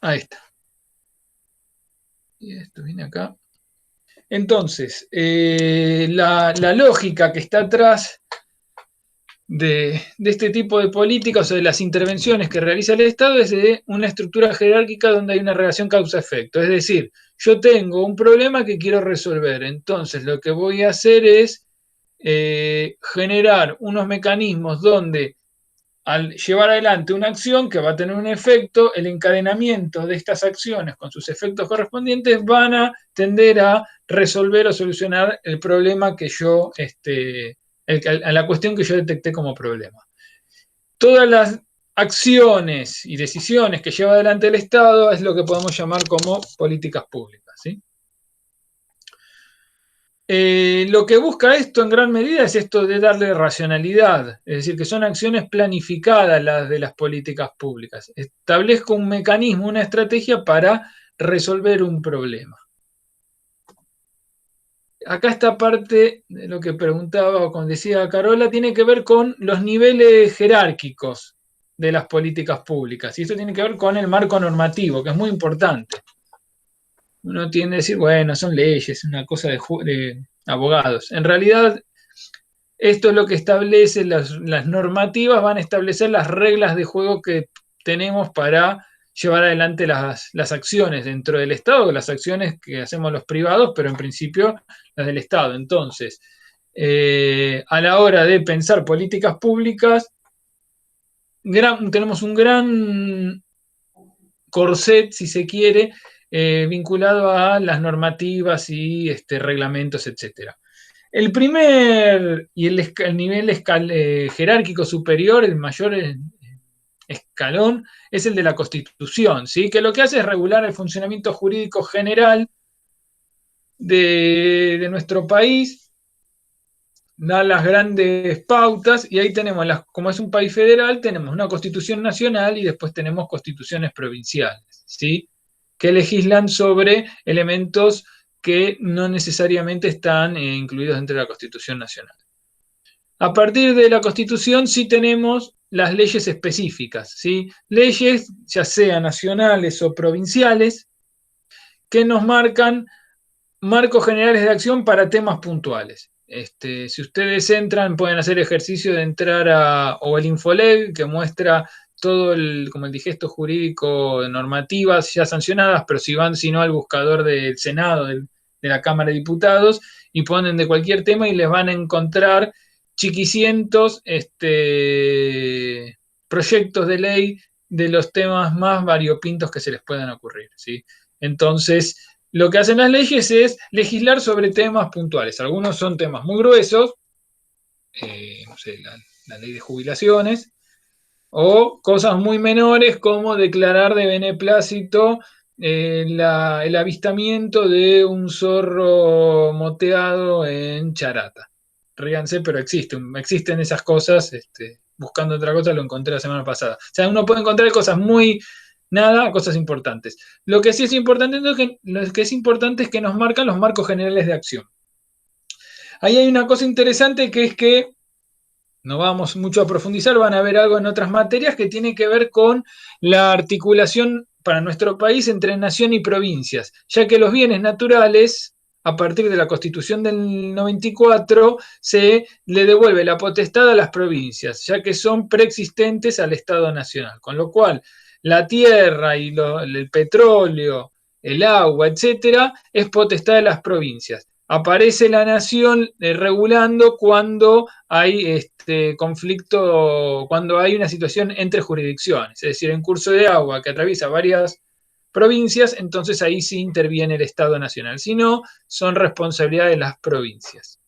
Ahí está. Y esto viene acá. Entonces, la lógica que está atrás de este tipo de políticas o de las intervenciones que realiza el Estado es de una estructura jerárquica donde hay una relación causa-efecto. Es decir, yo tengo un problema que quiero resolver, entonces lo que voy a hacer es generar unos mecanismos donde al llevar adelante una acción que va a tener un efecto, el encadenamiento de estas acciones con sus efectos correspondientes van a tender a resolver o solucionar el problema que yo, a la cuestión que yo detecté como problema. Todas las acciones y decisiones que lleva adelante el Estado es lo que podemos llamar como políticas públicas, ¿sí? Lo que busca esto en gran medida es esto de darle racionalidad, es decir, que son acciones planificadas las de las políticas públicas. Establezco un mecanismo, una estrategia para resolver un problema. Acá esta parte de lo que preguntaba o como decía Carola tiene que ver con los niveles jerárquicos de las políticas públicas y esto tiene que ver con el marco normativo, que es muy importante. Uno tiende a decir, bueno, son leyes, una cosa de abogados. En realidad, esto es lo que establece, las normativas van a establecer las reglas de juego que tenemos para llevar adelante las acciones dentro del Estado, las acciones que hacemos los privados, pero en principio las del Estado. Entonces, a la hora de pensar políticas públicas, tenemos un gran corset, si se quiere, vinculado a las normativas y reglamentos, etcétera. El primer y el nivel jerárquico superior, el mayor escalón, es el de la Constitución, ¿sí? Que lo que hace es regular el funcionamiento jurídico general de nuestro país, da las grandes pautas y ahí tenemos, como es un país federal, tenemos una Constitución nacional y después tenemos constituciones provinciales, ¿sí? Que legislan sobre elementos que no necesariamente están incluidos dentro de la Constitución nacional. A partir de la Constitución sí tenemos las leyes específicas, ¿sí? Leyes ya sean nacionales o provinciales que nos marcan marcos generales de acción para temas puntuales. Si ustedes entran, pueden hacer ejercicio de entrar o el Infoleg, que muestra todo como el digesto jurídico de normativas ya sancionadas, pero si van, si no, al buscador del Senado, de la Cámara de Diputados, y ponen de cualquier tema y les van a encontrar chiquicientos proyectos de ley de los temas más variopintos que se les puedan ocurrir, ¿sí? Entonces, lo que hacen las leyes es legislar sobre temas puntuales. Algunos son temas muy gruesos, no sé, la ley de jubilaciones, o cosas muy menores como declarar de beneplácito el avistamiento de un zorro moteado en Charata. Ríanse, pero existen esas cosas. Buscando otra cosa lo encontré la semana pasada. O sea, uno puede encontrar cosas muy nada, cosas importantes. Lo que sí es importante, lo que es importante es que nos marcan los marcos generales de acción. Ahí hay una cosa interesante que es que no vamos mucho a profundizar, van a ver algo en otras materias que tiene que ver con la articulación para nuestro país entre nación y provincias, ya que los bienes naturales, a partir de la Constitución del 94, se le devuelve la potestad a las provincias, ya que son preexistentes al Estado Nacional, con lo cual la tierra y el petróleo, el agua, etcétera, es potestad de las provincias. Aparece la nación regulando cuando hay conflicto, cuando hay una situación entre jurisdicciones, es decir, en curso de agua que atraviesa varias provincias, entonces ahí sí interviene el Estado Nacional. Si no, son responsabilidad de las provincias.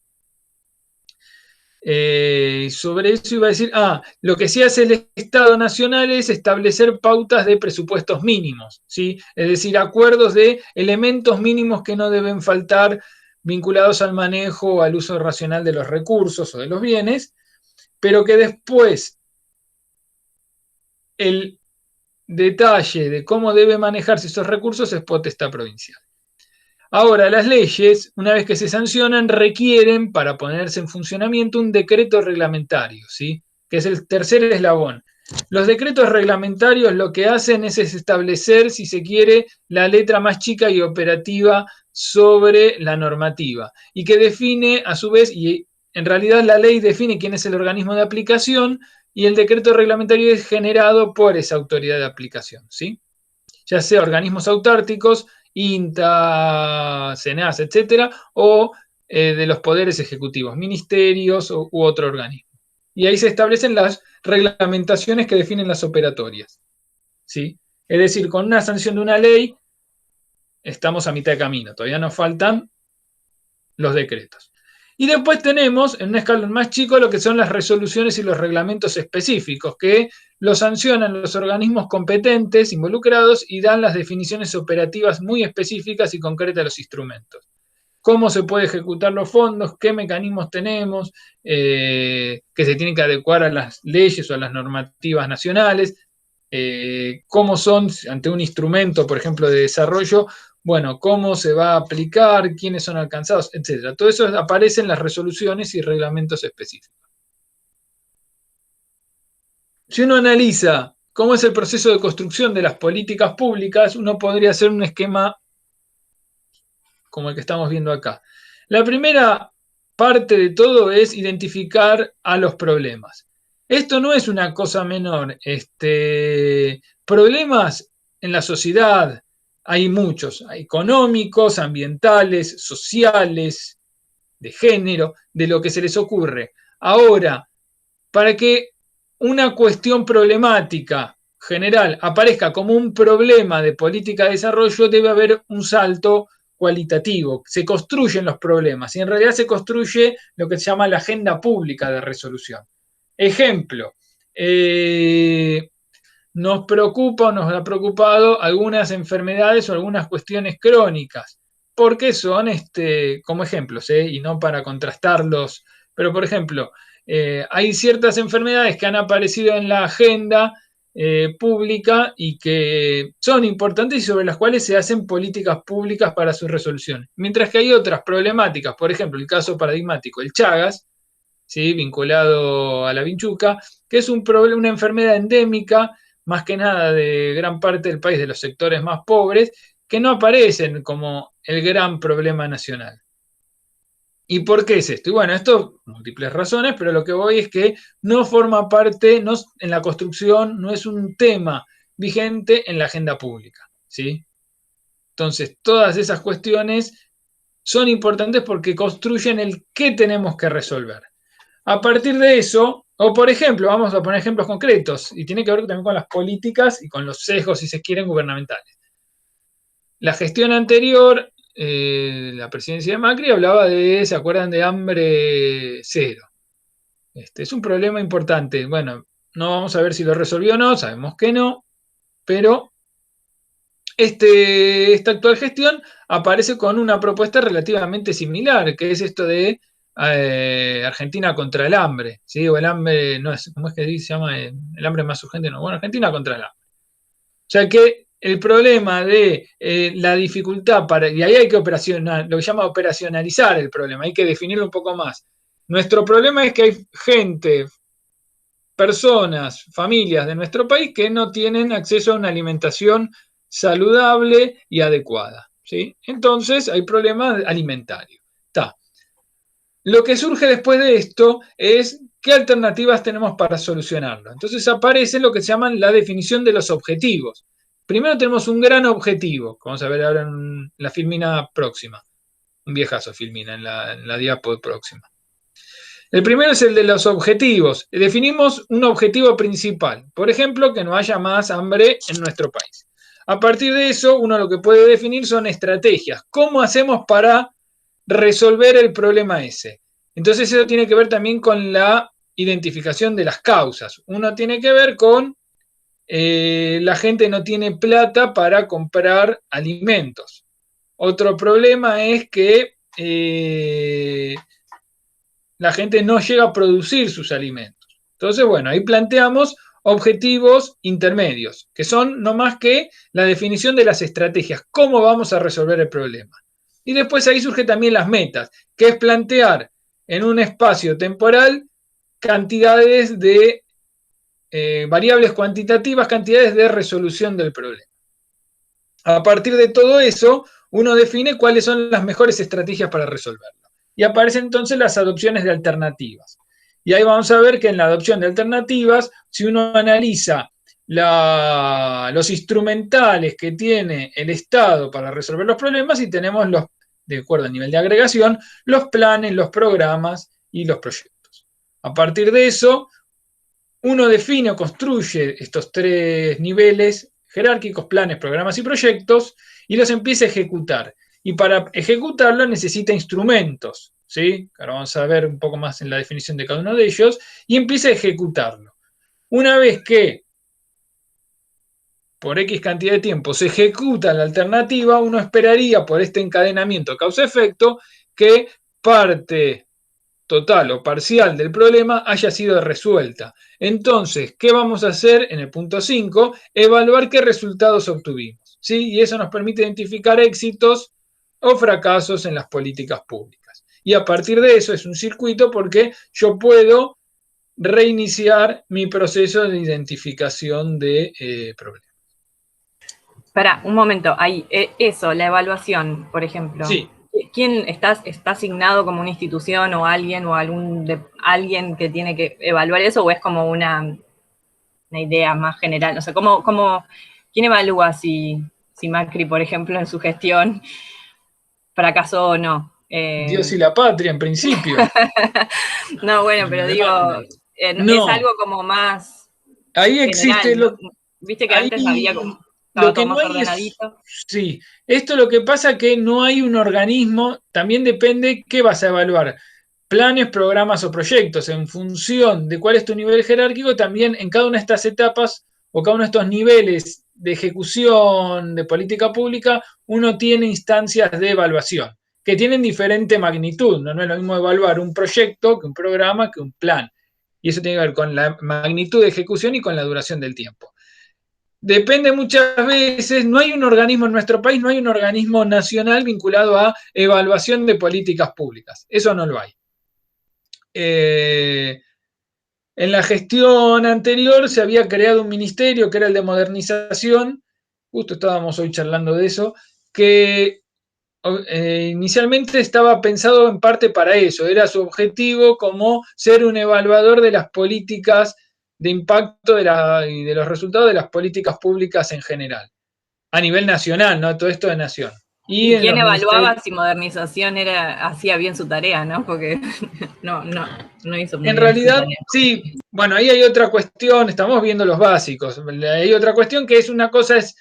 Sobre eso iba a decir, lo que sí hace el Estado Nacional es establecer pautas de presupuestos mínimos, ¿sí? Es decir, acuerdos de elementos mínimos que no deben faltar vinculados al manejo o al uso racional de los recursos o de los bienes, pero que después el detalle de cómo debe manejarse esos recursos es potestad provincial. Ahora, las leyes, una vez que se sancionan, requieren, para ponerse en funcionamiento, un decreto reglamentario, ¿sí? Que es el tercer eslabón. Los decretos reglamentarios lo que hacen es establecer, si se quiere, la letra más chica y operativa sobre la normativa y que define a su vez, y en realidad la ley define quién es el organismo de aplicación y el decreto reglamentario es generado por esa autoridad de aplicación, ¿sí? Ya sea organismos autárquicos, INTA, SENASA, etcétera, o de los poderes ejecutivos, ministerios u otro organismo. Y ahí se establecen las reglamentaciones que definen las operatorias, ¿sí? Es decir, con una sanción de una ley estamos a mitad de camino, todavía nos faltan los decretos. Y después tenemos, en un escalón más chico, lo que son las resoluciones y los reglamentos específicos, que lo sancionan los organismos competentes involucrados y dan las definiciones operativas muy específicas y concretas de los instrumentos. Cómo se puede ejecutar los fondos, qué mecanismos tenemos, que se tienen que adecuar a las leyes o a las normativas nacionales, cómo son ante un instrumento, por ejemplo, de desarrollo, bueno, cómo se va a aplicar, quiénes son alcanzados, etcétera. Todo eso aparece en las resoluciones y reglamentos específicos. Si uno analiza cómo es el proceso de construcción de las políticas públicas, uno podría hacer un esquema como el que estamos viendo acá. La primera parte de todo es identificar a los problemas. Esto no es una cosa menor. Problemas en la sociedad hay muchos, económicos, ambientales, sociales, de género, de lo que se les ocurre. Ahora, para que una cuestión problemática general aparezca como un problema de política de desarrollo, debe haber un salto cualitativo. Se construyen los problemas y en realidad se construye lo que se llama la agenda pública de resolución. Ejemplo, nos preocupa o nos ha preocupado algunas enfermedades o algunas cuestiones crónicas. Porque son, como ejemplos, y no para contrastarlos, pero por ejemplo, hay ciertas enfermedades que han aparecido en la agenda pública y que son importantes y sobre las cuales se hacen políticas públicas para su resolución. Mientras que hay otras problemáticas, por ejemplo, el caso paradigmático, el Chagas, ¿sí? Vinculado a la vinchuca, que es una enfermedad endémica, más que nada de gran parte del país, de los sectores más pobres, que no aparecen como el gran problema nacional. ¿Y por qué es esto? Y bueno, esto múltiples razones, pero lo que voy es que no forma parte, no, en la construcción, no es un tema vigente en la agenda pública, ¿sí? Entonces, todas esas cuestiones son importantes porque construyen el qué tenemos que resolver. A partir de eso, o por ejemplo, vamos a poner ejemplos concretos, y tiene que ver también con las políticas y con los sesgos, si se quieren, gubernamentales. La gestión anterior, la presidencia de Macri, hablaba de, ¿se acuerdan? De hambre cero. Es un problema importante. Bueno, no vamos a ver si lo resolvió o no, sabemos que no, pero esta actual gestión aparece con una propuesta relativamente similar, que es esto de Argentina contra el hambre, ¿sí? O el hambre, no es, ¿cómo es que se llama? El hambre más urgente, no, bueno, Argentina contra el hambre. O sea que el problema de la dificultad y ahí hay que operacionar, lo que se llama operacionalizar el problema, hay que definirlo un poco más. Nuestro problema es que hay gente, personas, familias de nuestro país que no tienen acceso a una alimentación saludable y adecuada, ¿sí? Entonces hay problemas alimentarios. Está. Lo que surge después de esto es qué alternativas tenemos para solucionarlo. Entonces aparece lo que se llama la definición de los objetivos. Primero tenemos un gran objetivo, que vamos a ver ahora en la filmina próxima, un viejazo filmina en la diapo próxima. El primero es el de los objetivos. Definimos un objetivo principal, por ejemplo, que no haya más hambre en nuestro país. A partir de eso, uno lo que puede definir son estrategias. ¿Cómo hacemos para resolver el problema ese? Entonces eso tiene que ver también con la identificación de las causas. Uno tiene que ver con la gente no tiene plata para comprar alimentos. Otro problema es que la gente no llega a producir sus alimentos. Entonces, bueno, ahí planteamos objetivos intermedios, que son no más que la definición de las estrategias, cómo vamos a resolver el problema. Y después ahí surgen también las metas, que es plantear en un espacio temporal cantidades de variables cuantitativas, cantidades de resolución del problema. A partir de todo eso, uno define cuáles son las mejores estrategias para resolverlo. Y aparecen entonces las adopciones de alternativas. Y ahí vamos a ver que en la adopción de alternativas, si uno analiza los instrumentales que tiene el Estado para resolver los problemas, y tenemos de acuerdo al nivel de agregación, los planes, los programas y los proyectos. A partir de eso, uno define o construye estos 3 niveles jerárquicos: planes, programas y proyectos, y los empieza a ejecutar. Y para ejecutarlo necesita instrumentos, ¿sí? Ahora vamos a ver un poco más en la definición de cada uno de ellos, y empieza a ejecutarlo. Una vez que por X cantidad de tiempo se ejecuta la alternativa, uno esperaría, por este encadenamiento causa-efecto, que parte total o parcial del problema haya sido resuelta. Entonces, ¿qué vamos a hacer en el punto 5? Evaluar qué resultados obtuvimos, ¿sí? Y eso nos permite identificar éxitos o fracasos en las políticas públicas. Y a partir de eso es un circuito, porque yo puedo reiniciar mi proceso de identificación de problemas. Espera, un momento, ahí, eso, la evaluación, por ejemplo. Sí. ¿Quién está asignado como una institución o alguien alguien que tiene que evaluar eso, o es como una idea más general? O sea, ¿quién evalúa si Macri, por ejemplo, en su gestión fracasó o no? Dios y la patria, en principio. No, bueno, pero digo, no. Es algo como más ahí general, existe ¿no? Viste que antes había como, estaba todo más ordenadito. Sí, esto lo que pasa que no hay un organismo, también depende qué vas a evaluar. Planes, programas o proyectos, en función de cuál es tu nivel jerárquico, también en cada una de estas etapas o cada uno de estos niveles de ejecución de política pública, uno tiene instancias de evaluación que tienen diferente magnitud. No es lo mismo evaluar un proyecto que un programa que un plan. Y eso tiene que ver con la magnitud de ejecución y con la duración del tiempo. Depende muchas veces, no hay un organismo en nuestro país, no hay un organismo nacional vinculado a evaluación de políticas públicas. Eso no lo hay. En la gestión anterior se había creado un ministerio que era el de modernización, justo estábamos hoy charlando de eso, que inicialmente estaba pensado en parte para eso, era su objetivo como ser un evaluador de las políticas de impacto y de los resultados de las políticas públicas en general, a nivel nacional, ¿no? Todo esto de nación. ¿Y quién evaluaba si modernización hacía bien su tarea, no? Porque no hizo muy bien. En realidad, sí, bueno, ahí hay otra cuestión, estamos viendo los básicos, hay otra cuestión que es una cosa es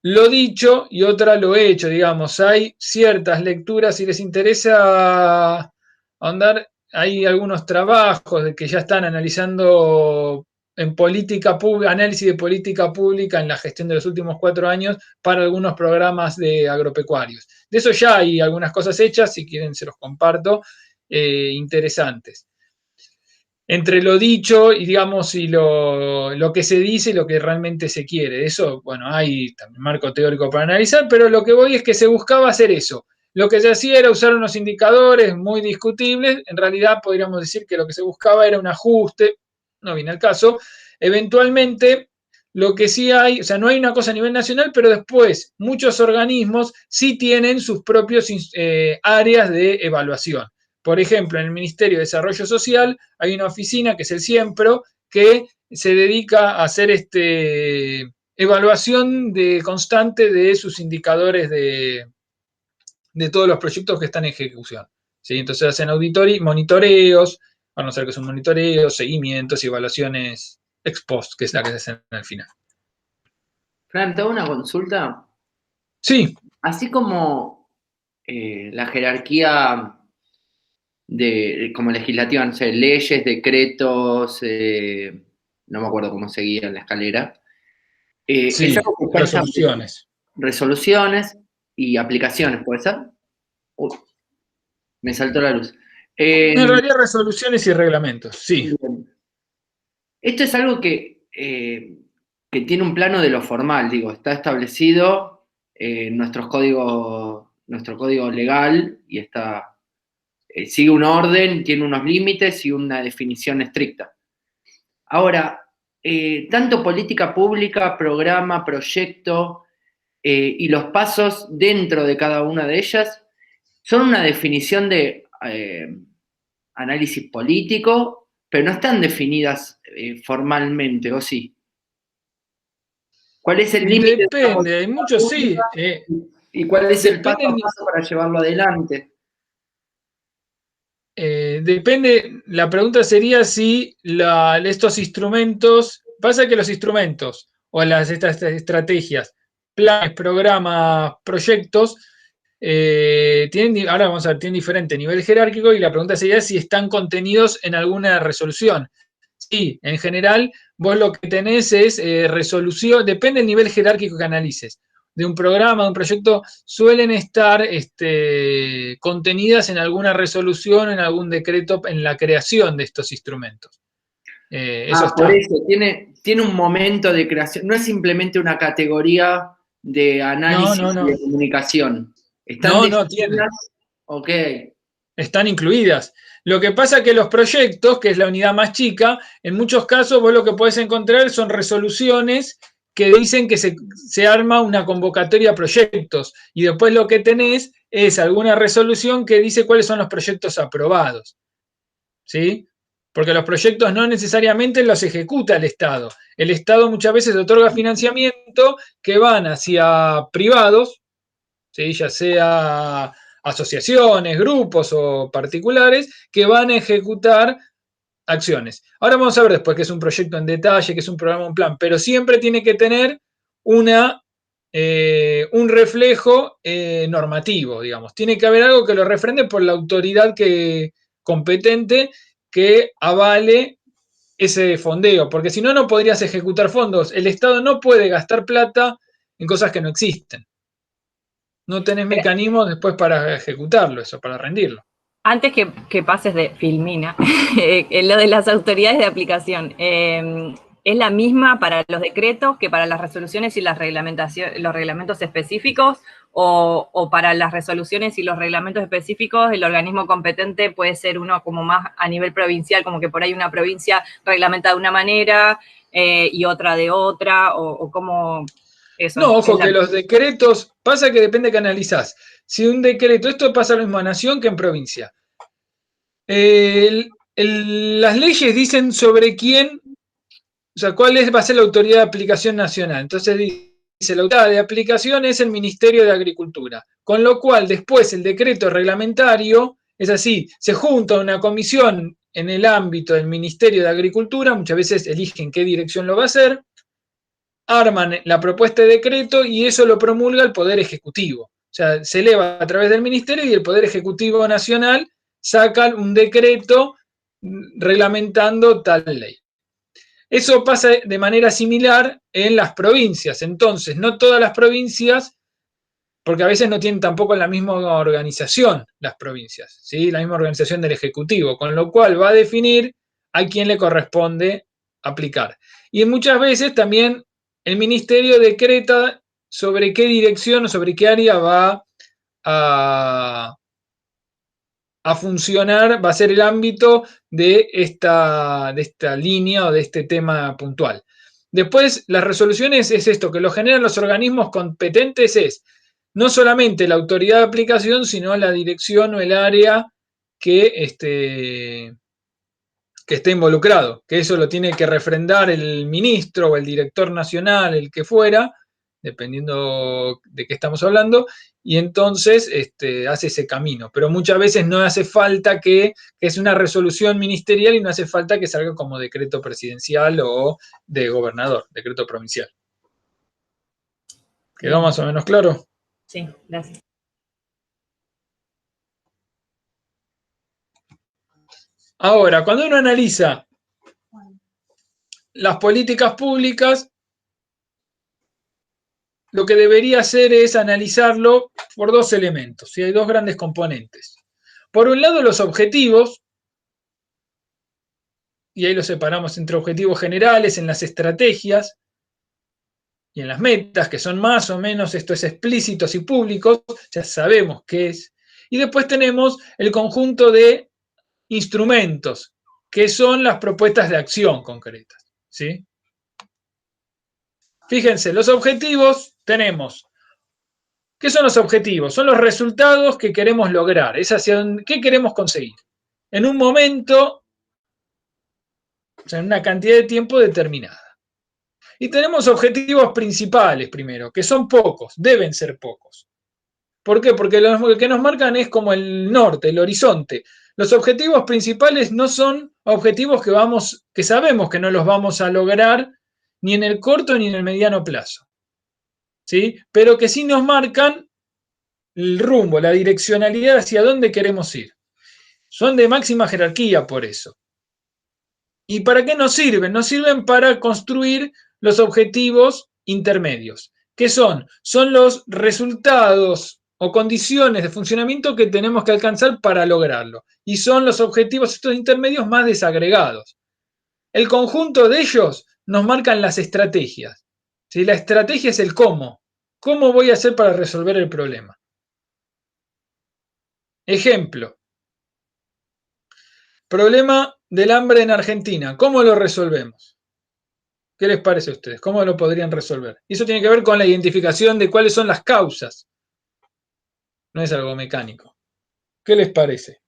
lo dicho y otra lo hecho, digamos. Hay ciertas lecturas, si les interesa ahondar, hay algunos trabajos de que ya están analizando en política pública, análisis de política pública en la gestión de los últimos 4 años para algunos programas de agropecuarios. De eso ya hay algunas cosas hechas, si quieren se los comparto, interesantes. Entre lo dicho y, digamos, y lo que se dice y lo que realmente se quiere. Eso, bueno, hay también marco teórico para analizar, pero lo que voy es que se buscaba hacer eso. Lo que se hacía era usar unos indicadores muy discutibles. En realidad podríamos decir que lo que se buscaba era un ajuste, no viene al caso. Eventualmente, lo que sí hay, o sea, no hay una cosa a nivel nacional, pero después muchos organismos sí tienen sus propios áreas de evaluación. Por ejemplo, en el Ministerio de Desarrollo Social hay una oficina que es el Siempro, que se dedica a hacer evaluación constante de sus indicadores de todos los proyectos que están en ejecución. ¿Sí? Entonces hacen monitoreos, van a ser que son monitoreos, seguimientos y evaluaciones ex post, que es la que se hacen al final. Fran, ¿te hago una consulta? Sí. Así como la jerarquía como legislativa, no sé, leyes, decretos, no me acuerdo cómo seguía en la escalera. Sí, resoluciones. Resoluciones y aplicaciones, ¿puede ser? Me saltó la luz. En realidad, resoluciones y reglamentos, sí. Bien. Esto es algo que tiene un plano de lo formal, digo, está establecido en nuestro código legal y sigue un orden, tiene unos límites y una definición estricta. Ahora, tanto política pública, programa, proyecto y los pasos dentro de cada una de ellas son una definición de análisis político, pero no están definidas formalmente, ¿o sí? ¿Cuál es el límite de una Depende, hay política muchos pública sí. y cuál es el paso a Depende, paso para llevarlo adelante? depende, la pregunta sería si estos instrumentos, pasa que los instrumentos o estas estrategias, planes, programas, proyectos, ahora vamos a ver, tienen diferente nivel jerárquico y la pregunta sería si están contenidos en alguna resolución. Sí, en general, vos lo que tenés es resolución, depende del nivel jerárquico que analices. De un programa, de un proyecto, suelen estar contenidas en alguna resolución, en algún decreto, en la creación de estos instrumentos. Eso Por está. eso, tiene un momento de creación, no es simplemente una categoría de No, análisis no, y de no. comunicación. Están No, no tienen. definidas, ok. Están incluidas. Lo que pasa es que los proyectos, que es la unidad más chica, en muchos casos vos lo que podés encontrar son resoluciones que dicen que se arma una convocatoria a proyectos y después lo que tenés es alguna resolución que dice cuáles son los proyectos aprobados. ¿Sí? Porque los proyectos no necesariamente los ejecuta el Estado. El Estado muchas veces otorga financiamiento que van hacia privados, ¿sí? Ya sea asociaciones, grupos o particulares, que van a ejecutar acciones. Ahora vamos a ver después qué es un proyecto en detalle, qué es un programa, un plan, pero siempre tiene que tener un reflejo normativo, digamos. Tiene que haber algo que lo refrende por la autoridad competente que avale ese fondeo, porque si no, no podrías ejecutar fondos. El Estado no puede gastar plata en cosas que no existen. No tenés mecanismos después para ejecutarlo, eso, para rendirlo. Antes que pases de Filmina, lo de las autoridades de aplicación, ¿es la misma para los decretos que para las resoluciones y las los reglamentos específicos? O para las resoluciones y los reglamentos específicos, el organismo competente puede ser uno como más a nivel provincial, como que por ahí una provincia reglamenta de una manera y otra de otra, o cómo eso No, es ojo que los decretos, pasa que depende que analizás. Si un decreto, esto pasa lo mismo en nación que en provincia. Las leyes dicen sobre quién, o sea, va a ser la autoridad de aplicación nacional. Entonces dice, la autoridad de aplicación es el Ministerio de Agricultura. Con lo cual, después el decreto reglamentario es así, se junta una comisión en el ámbito del Ministerio de Agricultura, muchas veces eligen qué dirección lo va a hacer, arman la propuesta de decreto y eso lo promulga el Poder Ejecutivo. O sea, se eleva a través del Ministerio y el Poder Ejecutivo Nacional saca un decreto reglamentando tal ley. Eso pasa de manera similar en las provincias. Entonces, no todas las provincias, porque a veces no tienen tampoco la misma organización las provincias, ¿sí? La misma organización del Ejecutivo, con lo cual va a definir a quién le corresponde aplicar. Y muchas veces también el ministerio decreta sobre qué dirección o sobre qué área va a funcionar, va a ser el ámbito de esta línea o de este tema puntual. Después, las resoluciones es esto, que lo generan los organismos competentes es no solamente la autoridad de aplicación, sino la dirección o el área que esté involucrado, que eso lo tiene que refrendar el ministro o el director nacional, el que fuera, dependiendo de qué estamos hablando, y entonces hace ese camino. Pero muchas veces no hace falta que es una resolución ministerial y no hace falta que salga como decreto presidencial o de gobernador, decreto provincial. ¿Quedó bien? más o menos claro? Sí, gracias. Ahora, cuando uno analiza las políticas públicas, lo que debería hacer es analizarlo por dos elementos, y hay dos grandes componentes. Por un lado, los objetivos, y ahí los separamos entre objetivos generales en las estrategias y en las metas, que son más o menos, esto es explícitos y públicos, ya sabemos qué es. Y después tenemos el conjunto de instrumentos, que son las propuestas de acción concretas, ¿sí? Fíjense, los objetivos tenemos. ¿Qué son los objetivos? Son los resultados que queremos lograr. Es hacia qué queremos conseguir. En un momento, o sea, en una cantidad de tiempo determinada. Y tenemos objetivos principales primero, que son pocos, deben ser pocos. ¿Por qué? Porque lo que nos marcan es como el norte, el horizonte. Los objetivos principales no son objetivos que sabemos que no los vamos a lograr ni en el corto ni en el mediano plazo. ¿Sí? Pero que sí nos marcan el rumbo, la direccionalidad hacia dónde queremos ir. Son de máxima jerarquía por eso. ¿Y para qué nos sirven? Nos sirven para construir los objetivos intermedios. ¿Qué son? Son los resultados o condiciones de funcionamiento que tenemos que alcanzar para lograrlo. Y son los objetivos estos intermedios más desagregados. El conjunto de ellos nos marcan las estrategias. ¿Sí? La estrategia es el cómo. ¿Cómo voy a hacer para resolver el problema? Ejemplo. Problema del hambre en Argentina. ¿Cómo lo resolvemos? ¿Qué les parece a ustedes? ¿Cómo lo podrían resolver? Y eso tiene que ver con la identificación de cuáles son las causas. No es algo mecánico. ¿Qué les parece?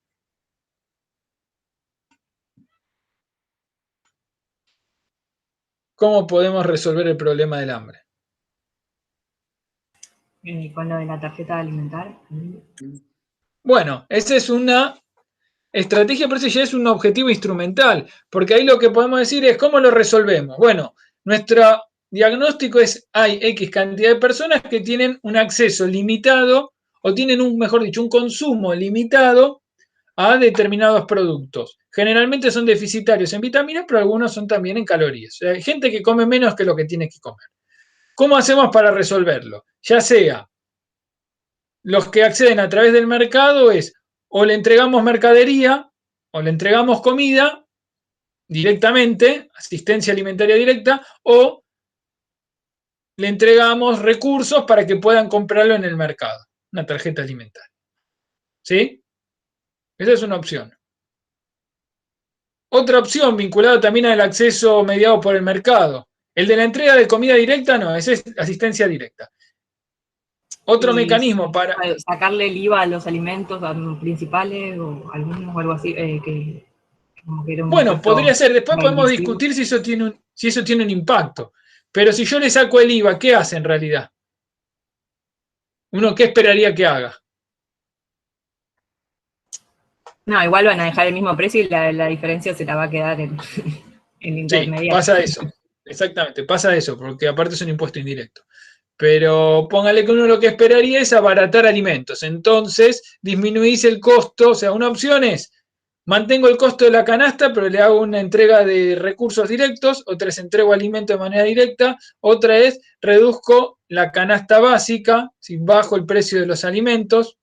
¿Cómo podemos resolver el problema del hambre? Con lo de la tarjeta alimentar. Bueno, esa es una estrategia, pero eso ya es un objetivo instrumental, porque ahí lo que podemos decir es cómo lo resolvemos. Bueno, nuestro diagnóstico es hay X cantidad de personas que tienen un acceso limitado o tienen mejor dicho, un consumo limitado a determinados productos. Generalmente son deficitarios en vitaminas, pero algunos son también en calorías. O sea, hay gente que come menos que lo que tiene que comer. ¿Cómo hacemos para resolverlo? Ya sea los que acceden a través del mercado es o le entregamos mercadería o le entregamos comida directamente, asistencia alimentaria directa, o le entregamos recursos para que puedan comprarlo en el mercado, una tarjeta alimentaria. ¿Sí? Esa es una opción. Otra opción vinculada también al acceso mediado por el mercado. El de la entrega de comida directa, no, esa es asistencia directa. Otro mecanismo para... Sacarle el IVA a los alimentos principales o algunos o algo así, que como que era un Bueno, impuesto podría ser. Después podemos regresivo. discutir si eso tiene un impacto. Pero si yo le saco el IVA, ¿qué hace en realidad? ¿Uno qué esperaría que haga? No, igual van a dejar el mismo precio y la diferencia se la va a quedar el intermediario. Sí, pasa eso. Exactamente, pasa eso, porque aparte es un impuesto indirecto. Pero póngale que uno lo que esperaría es abaratar alimentos. Entonces, disminuís el costo. O sea, una opción es, mantengo el costo de la canasta, pero le hago una entrega de recursos directos. Otra es, entrego alimento de manera directa. Otra es, reduzco la canasta básica, si bajo el precio de los alimentos.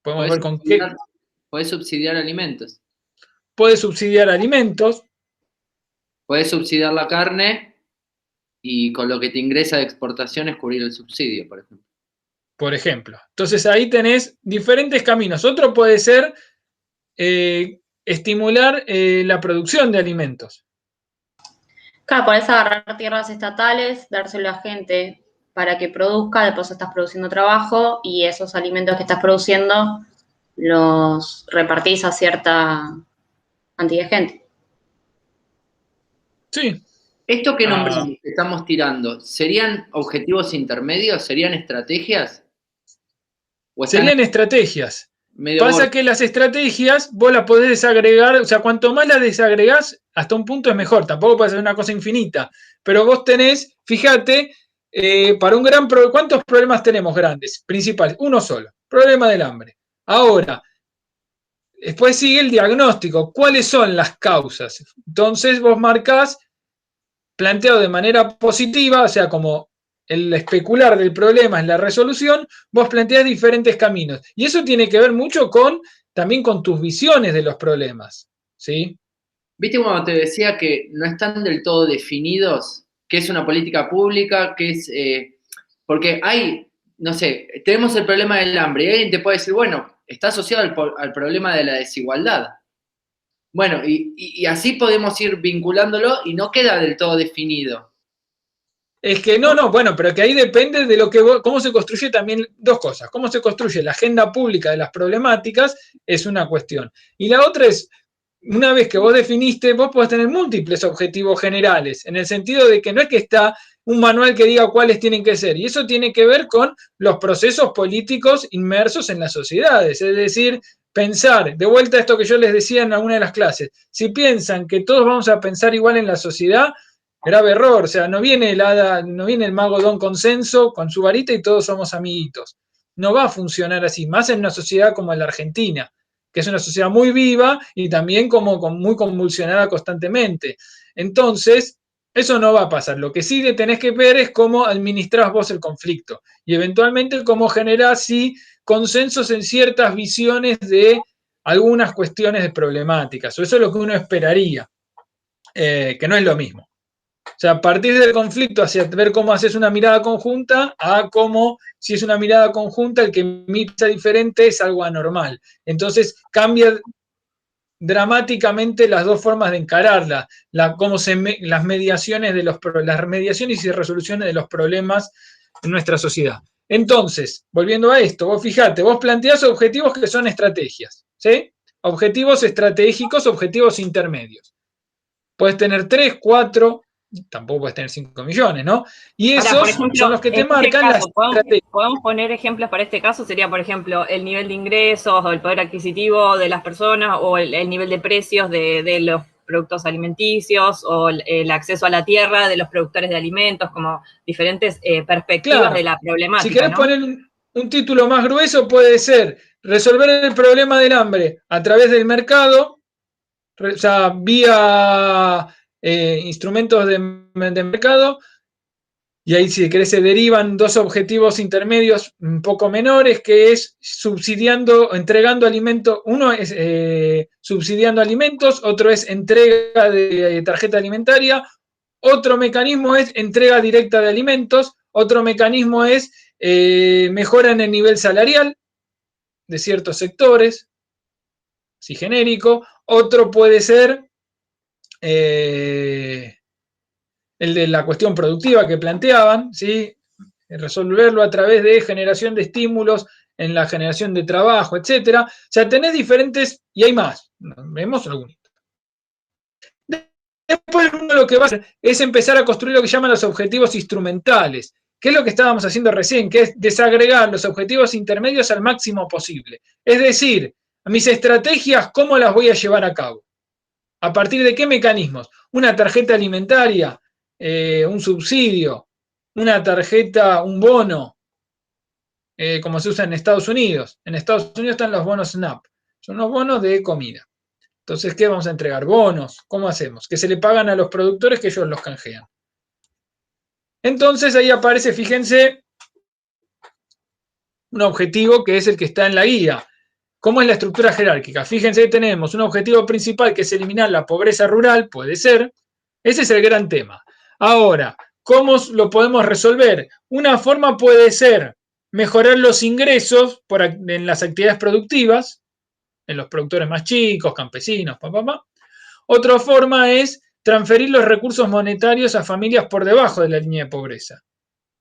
Podemos ver con qué. Podés subsidiar alimentos. Puede subsidiar alimentos. Podés subsidiar la carne y con lo que te ingresa de exportaciones cubrir el subsidio, por ejemplo. Por ejemplo. Entonces ahí tenés diferentes caminos. Otro puede ser estimular la producción de alimentos. Claro, podés agarrar tierras estatales, dárselo a gente para que produzca, después estás produciendo trabajo y esos alimentos que estás produciendo los repartís a cierta cantidad de gente. Sí. Esto que nombramos, que estamos tirando, ¿serían objetivos intermedios? ¿Serían estrategias? Serían estrategias. Pasa que las estrategias vos las podés desagregar, o sea, cuanto más las desagregás, hasta un punto es mejor. Tampoco puede ser una cosa infinita. Pero vos tenés, fíjate, para un gran problema, ¿cuántos problemas tenemos grandes, principales? Uno solo, problema del hambre. Ahora, después sigue el diagnóstico. ¿Cuáles son las causas? Entonces vos marcás, planteado de manera positiva, o sea, como el especular del problema es la resolución, vos planteás diferentes caminos. Y eso tiene que ver mucho también con tus visiones de los problemas, ¿sí? ¿Viste cuando te decía que no están del todo definidos qué es una política pública, qué es... porque hay, no sé, tenemos el problema del hambre y alguien te puede decir, bueno, está asociado al problema de la desigualdad. Bueno, y así podemos ir vinculándolo y no queda del todo definido. Es que bueno, pero que ahí depende de cómo se construye también dos cosas. Cómo se construye la agenda pública de las problemáticas es una cuestión. Y la otra es, una vez que vos definiste, vos podés tener múltiples objetivos generales, en el sentido de que no es que está un manual que diga cuáles tienen que ser. Y eso tiene que ver con los procesos políticos inmersos en las sociedades. Es decir, pensar, de vuelta a esto que yo les decía en alguna de las clases, si piensan que todos vamos a pensar igual en la sociedad, grave error. O sea, no viene el mago Don Consenso con su varita y todos somos amiguitos. No va a funcionar así, más en una sociedad como la Argentina, que es una sociedad muy viva y también muy convulsionada constantemente. Entonces, eso no va a pasar. Lo que sí tenés que ver es cómo administrás vos el conflicto y eventualmente cómo generás consensos en ciertas visiones de algunas cuestiones de problemáticas. O eso es lo que uno esperaría, que no es lo mismo. O sea, a partir del conflicto hacia ver cómo haces una mirada conjunta a cómo, si es una mirada conjunta, el que mira diferente es algo anormal. Entonces cambia dramáticamente las dos formas de encararla, las mediaciones las mediaciones y resoluciones de los problemas en nuestra sociedad. Entonces, volviendo a esto, vos fijate, vos planteás objetivos que son estrategias, ¿sí? Objetivos estratégicos, objetivos intermedios. Puedes tener 3, 4, tampoco puedes tener 5 millones, ¿no? Y Ahora, esos por ejemplo, son los que te en este marcan las caso, estrategias. podemos poner ejemplos para este caso, sería, por ejemplo, el nivel de ingresos o el poder adquisitivo de las personas o el nivel de precios de los productos alimenticios o el acceso a la tierra de los productores de alimentos, como diferentes perspectivas Claro, de la problemática, si querés ¿no? poner un título más grueso, puede ser resolver el problema del hambre a través del mercado, o sea, vía instrumentos de mercado. Y ahí, si querés, se derivan dos objetivos intermedios un poco menores, que es entregando alimentos. Uno es subsidiando alimentos, otro es entrega de tarjeta alimentaria, otro mecanismo es entrega directa de alimentos, otro mecanismo es mejora en el nivel salarial de ciertos sectores, así genérico, otro puede ser el de la cuestión productiva que planteaban, ¿sí? Resolverlo a través de generación de estímulos en la generación de trabajo, etcétera. O sea, tenés diferentes, y hay más, vemos algunos. Después uno lo que va a hacer es empezar a construir lo que llaman los objetivos instrumentales, que es lo que estábamos haciendo recién, que es desagregar los objetivos intermedios al máximo posible. Es decir, mis estrategias, ¿cómo las voy a llevar a cabo? ¿A partir de qué mecanismos? Una tarjeta alimentaria, un subsidio, una tarjeta, un bono, como se usa en Estados Unidos. En Estados Unidos están los bonos SNAP, son los bonos de comida. Entonces, ¿qué vamos a entregar? Bonos, ¿cómo hacemos? Que se le pagan a los productores que ellos los canjean. Entonces ahí aparece, fíjense, un objetivo que es el que está en la guía. ¿Cómo es la estructura jerárquica? Fíjense que tenemos un objetivo principal que es eliminar la pobreza rural, puede ser. Ese es el gran tema. Ahora, ¿cómo lo podemos resolver? Una forma puede ser mejorar los ingresos en las actividades productivas, en los productores más chicos, campesinos, papá. Otra forma es transferir los recursos monetarios a familias por debajo de la línea de pobreza.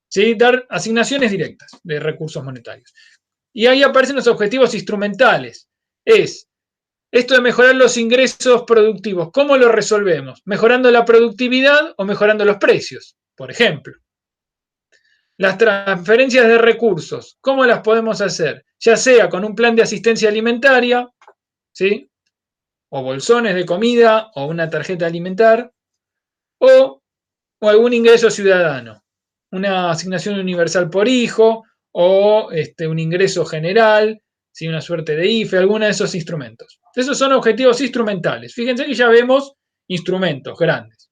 ¿Sí? Dar asignaciones directas de recursos monetarios. Y ahí aparecen los objetivos instrumentales. Es esto de mejorar los ingresos productivos. ¿Cómo lo resolvemos? ¿Mejorando la productividad o mejorando los precios? Por ejemplo. Las transferencias de recursos, ¿cómo las podemos hacer? Ya sea con un plan de asistencia alimentaria, ¿sí? O bolsones de comida, o una tarjeta alimentar, o algún ingreso ciudadano. Una asignación universal por hijo, o un ingreso general, ¿sí? Una suerte de IFE, alguno de esos instrumentos. Esos son objetivos instrumentales. Fíjense que ya vemos instrumentos grandes.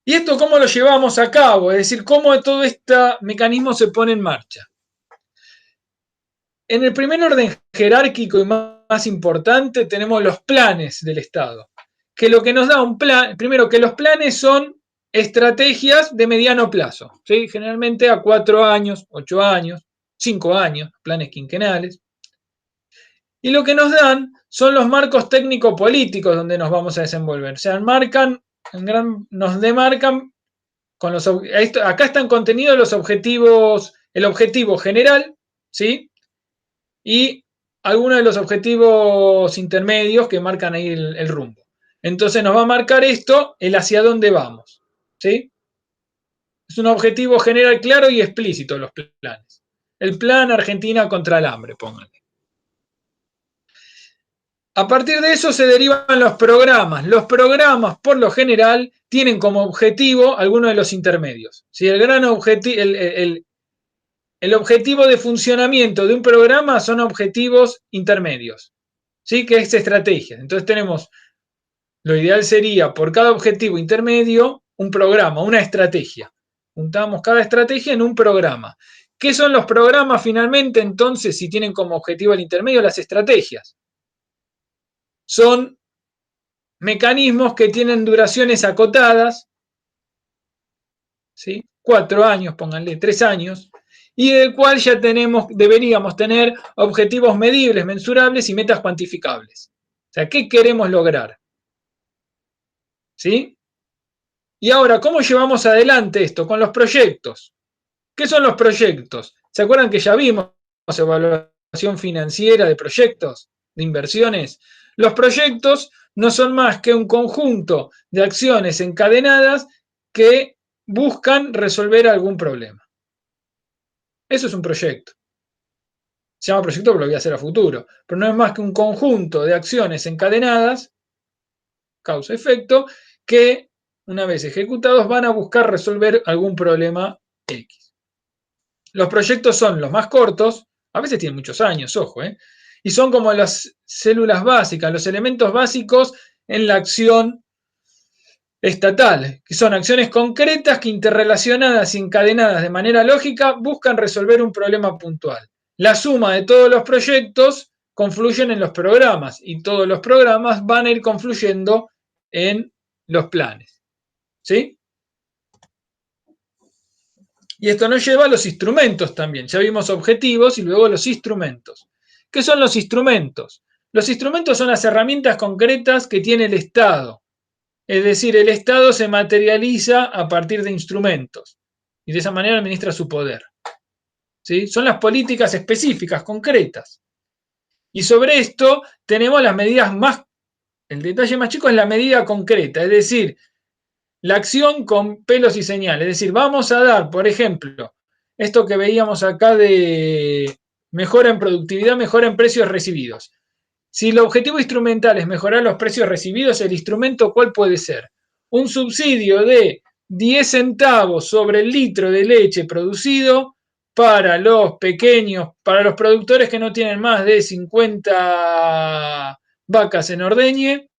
¿Y esto cómo lo llevamos a cabo? Es decir, cómo todo este mecanismo se pone en marcha. En el primer orden jerárquico y más importante tenemos los planes del Estado, que lo que nos da un plan, primero que los planes son estrategias de mediano plazo, ¿sí? Generalmente a 4 años, 8 años, 5 años, planes quinquenales. Y lo que nos dan son los marcos técnico-políticos donde nos vamos a desenvolver. O sea, nos demarcan acá están contenidos los objetivos, el objetivo general, ¿sí? Y algunos de los objetivos intermedios que marcan ahí el rumbo. Entonces nos va a marcar esto, el hacia dónde vamos, ¿sí? Es un objetivo general claro y explícito los planes. El plan Argentina contra el hambre, pónganle. A partir de eso se derivan los programas. Los programas, por lo general, tienen como objetivo algunos de los intermedios. Si el gran objetivo, el objetivo de funcionamiento de un programa son objetivos intermedios, ¿sí? Que es estrategia. Entonces tenemos, lo ideal sería por cada objetivo intermedio, un programa, una estrategia. Juntamos cada estrategia en un programa. ¿Qué son los programas finalmente? Entonces, si tienen como objetivo el intermedio, las estrategias. Son mecanismos que tienen duraciones acotadas, ¿sí? 4 años, pónganle 3 años, y del cual ya deberíamos tener objetivos medibles, mensurables y metas cuantificables. O sea, ¿qué queremos lograr? ¿Sí? Y ahora, ¿cómo llevamos adelante esto? Con los proyectos. ¿Qué son los proyectos? ¿Se acuerdan que ya vimos evaluación financiera de proyectos, de inversiones? Los proyectos no son más que un conjunto de acciones encadenadas que buscan resolver algún problema. Eso es un proyecto. Se llama proyecto porque lo voy a hacer a futuro, pero no es más que un conjunto de acciones encadenadas, causa-efecto, que una vez ejecutados van a buscar resolver algún problema X. Los proyectos son los más cortos, a veces tienen muchos años, ojo, y son como las células básicas, los elementos básicos en la acción estatal, que son acciones concretas que interrelacionadas y encadenadas de manera lógica buscan resolver un problema puntual. La suma de todos los proyectos confluyen en los programas y todos los programas van a ir confluyendo en los planes. ¿Sí? Y esto nos lleva a los instrumentos también. Ya vimos objetivos y luego los instrumentos. ¿Qué son los instrumentos? Los instrumentos son las herramientas concretas que tiene el Estado. Es decir, el Estado se materializa a partir de instrumentos y de esa manera administra su poder. ¿Sí? Son las políticas específicas, concretas. Y sobre esto tenemos las medidas más, el detalle más chico es la medida concreta, es decir, la acción con pelos y señales. Es decir, vamos a dar, por ejemplo, esto que veíamos acá de mejora en productividad, mejora en precios recibidos. Si el objetivo instrumental es mejorar los precios recibidos, el instrumento, ¿cuál puede ser? Un subsidio de 10 centavos sobre el litro de leche producido para los pequeños, para los productores que no tienen más de 50 vacas en ordeñe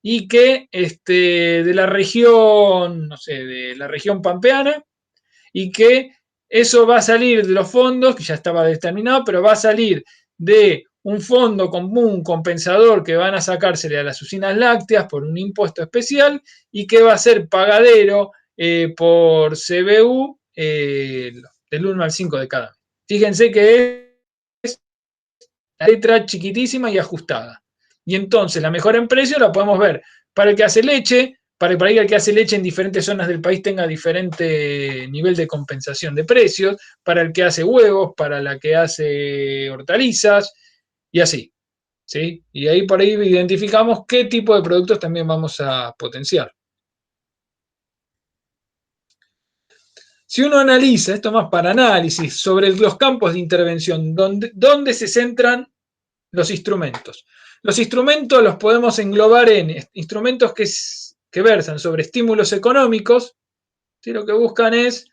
y que de la región, no sé, de la región pampeana, y que eso va a salir de los fondos, que ya estaba determinado, pero va a salir de un fondo común compensador que van a sacársele a las usinas lácteas por un impuesto especial y que va a ser pagadero por CBU del 1 al 5 de cada mes. Fíjense que es la letra chiquitísima y ajustada. Y entonces la mejora en precio la podemos ver para el que hace leche, para que el que hace leche en diferentes zonas del país tenga diferente nivel de compensación de precios, para el que hace huevos, para la que hace hortalizas, y así. ¿Sí? Y ahí por ahí identificamos qué tipo de productos también vamos a potenciar. Si uno analiza, esto más para análisis, sobre los campos de intervención, ¿dónde se centran los instrumentos? Los instrumentos los podemos englobar en instrumentos que versan sobre estímulos económicos, ¿sí? Lo que buscan es,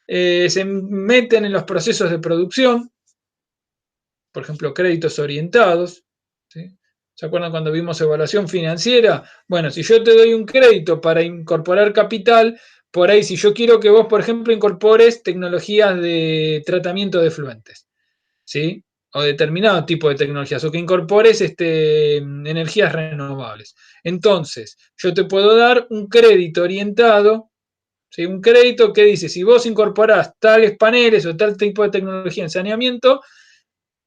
se meten en los procesos de producción, por ejemplo, créditos orientados, ¿sí? ¿Se acuerdan cuando vimos evaluación financiera? Bueno, si yo te doy un crédito para incorporar capital, por ahí si yo quiero que vos, por ejemplo, incorpores tecnologías de tratamiento de efluentes, ¿sí? O determinado tipo de tecnologías, o que incorpores energías renovables. Entonces, yo te puedo dar un crédito orientado, ¿sí? Un crédito que dice, si vos incorporás tales paneles o tal tipo de tecnología en saneamiento,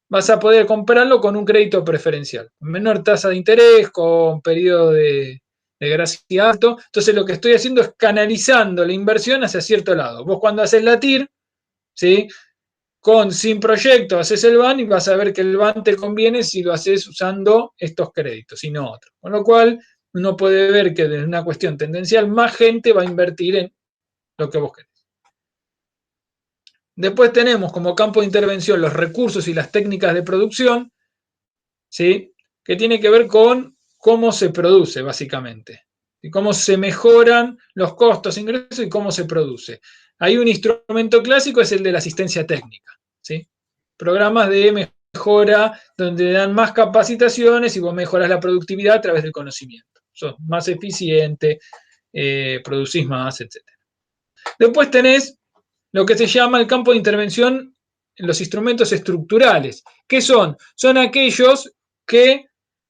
vas a poder comprarlo con un crédito preferencial, con menor tasa de interés, con periodo de de gracia alto. Entonces lo que estoy haciendo es canalizando la inversión hacia cierto lado. Vos cuando haces la TIR, ¿sí? Sin proyecto haces el BAN y vas a ver que el BAN te conviene si lo haces usando estos créditos y no otros. Con lo cual, uno puede ver que desde una cuestión tendencial, más gente va a invertir en lo que vos querés. Después tenemos como campo de intervención los recursos y las técnicas de producción, ¿sí? Que tiene que ver con cómo se produce, básicamente. Y cómo se mejoran los costos, ingresos y cómo se produce. Hay un instrumento clásico, es el de la asistencia técnica, ¿sí? Programas de mejora donde dan más capacitaciones y vos mejorás la productividad a través del conocimiento. Sos más eficiente, producís más, etc. Después tenés lo que se llama el campo de intervención en los instrumentos estructurales. ¿Qué son? Son aquellos que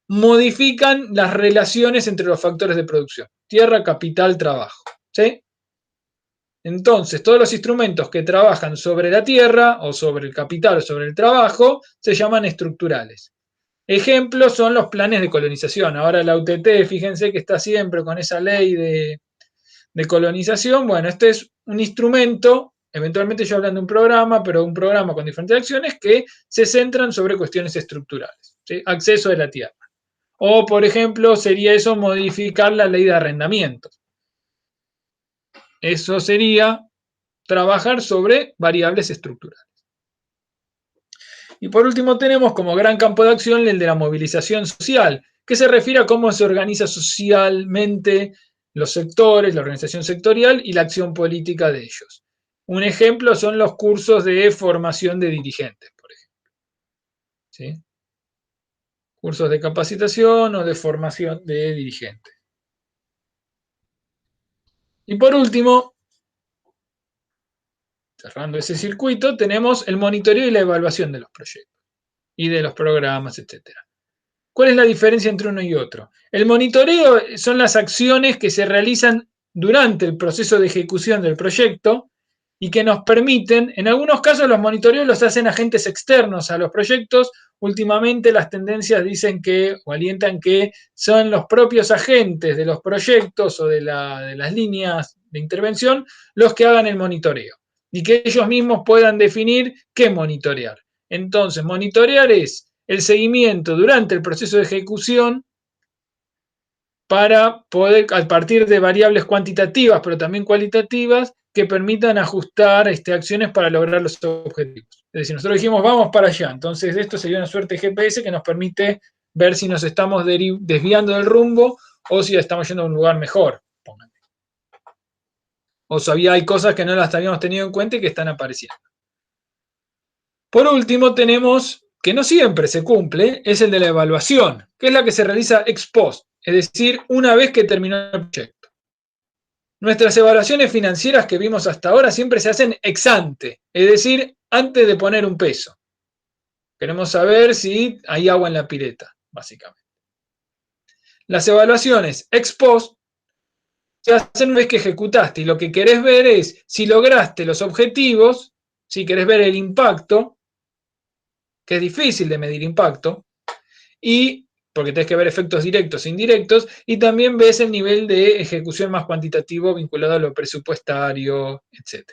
modifican las relaciones entre los factores de producción. Tierra, capital, trabajo. ¿Sí? Entonces, todos los instrumentos que trabajan sobre la tierra o sobre el capital o sobre el trabajo se llaman estructurales. Ejemplos son los planes de colonización. Ahora la UTT, fíjense que está siempre con esa ley de colonización. Bueno, este es un instrumento, eventualmente yo hablando de un programa, pero un programa con diferentes acciones que se centran sobre cuestiones estructurales. ¿Sí? Acceso de la tierra. O, por ejemplo, sería eso modificar la ley de arrendamientos. Eso sería trabajar sobre variables estructurales. Y por último tenemos como gran campo de acción el de la movilización social, que se refiere a cómo se organiza socialmente los sectores, la organización sectorial y la acción política de ellos. Un ejemplo son los cursos de formación de dirigentes, por ejemplo. ¿Sí? Cursos de capacitación o de formación de dirigentes. Y por último, cerrando ese circuito, tenemos el monitoreo y la evaluación de los proyectos y de los programas, etc. ¿Cuál es la diferencia entre uno y otro? El monitoreo son las acciones que se realizan durante el proceso de ejecución del proyecto y que nos permiten, en algunos casos los monitoreos los hacen agentes externos a los proyectos. Últimamente las tendencias dicen que, o alientan que son los propios agentes de los proyectos o de las líneas de intervención los que hagan el monitoreo y que ellos mismos puedan definir qué monitorear. Entonces, monitorear es el seguimiento durante el proceso de ejecución para poder, a partir de variables cuantitativas, pero también cualitativas, que permitan ajustar acciones para lograr los objetivos. Es decir, nosotros dijimos, vamos para allá. Entonces, esto sería una suerte de GPS que nos permite ver si nos estamos desviando del rumbo o si estamos yendo a un lugar mejor. O si hay cosas que no las habíamos tenido en cuenta y que están apareciendo. Por último, tenemos, que no siempre se cumple, es el de la evaluación, que es la que se realiza ex post, es decir, una vez que terminó el proyecto. Nuestras evaluaciones financieras que vimos hasta ahora siempre se hacen ex ante, es decir, antes de poner un peso. Queremos saber si hay agua en la pileta, básicamente. Las evaluaciones ex post se hacen una vez que ejecutaste y lo que querés ver es si lograste los objetivos, si querés ver el impacto, que es difícil de medir impacto, y porque tenés que ver efectos directos e indirectos, y también ves el nivel de ejecución más cuantitativo vinculado a lo presupuestario, etc.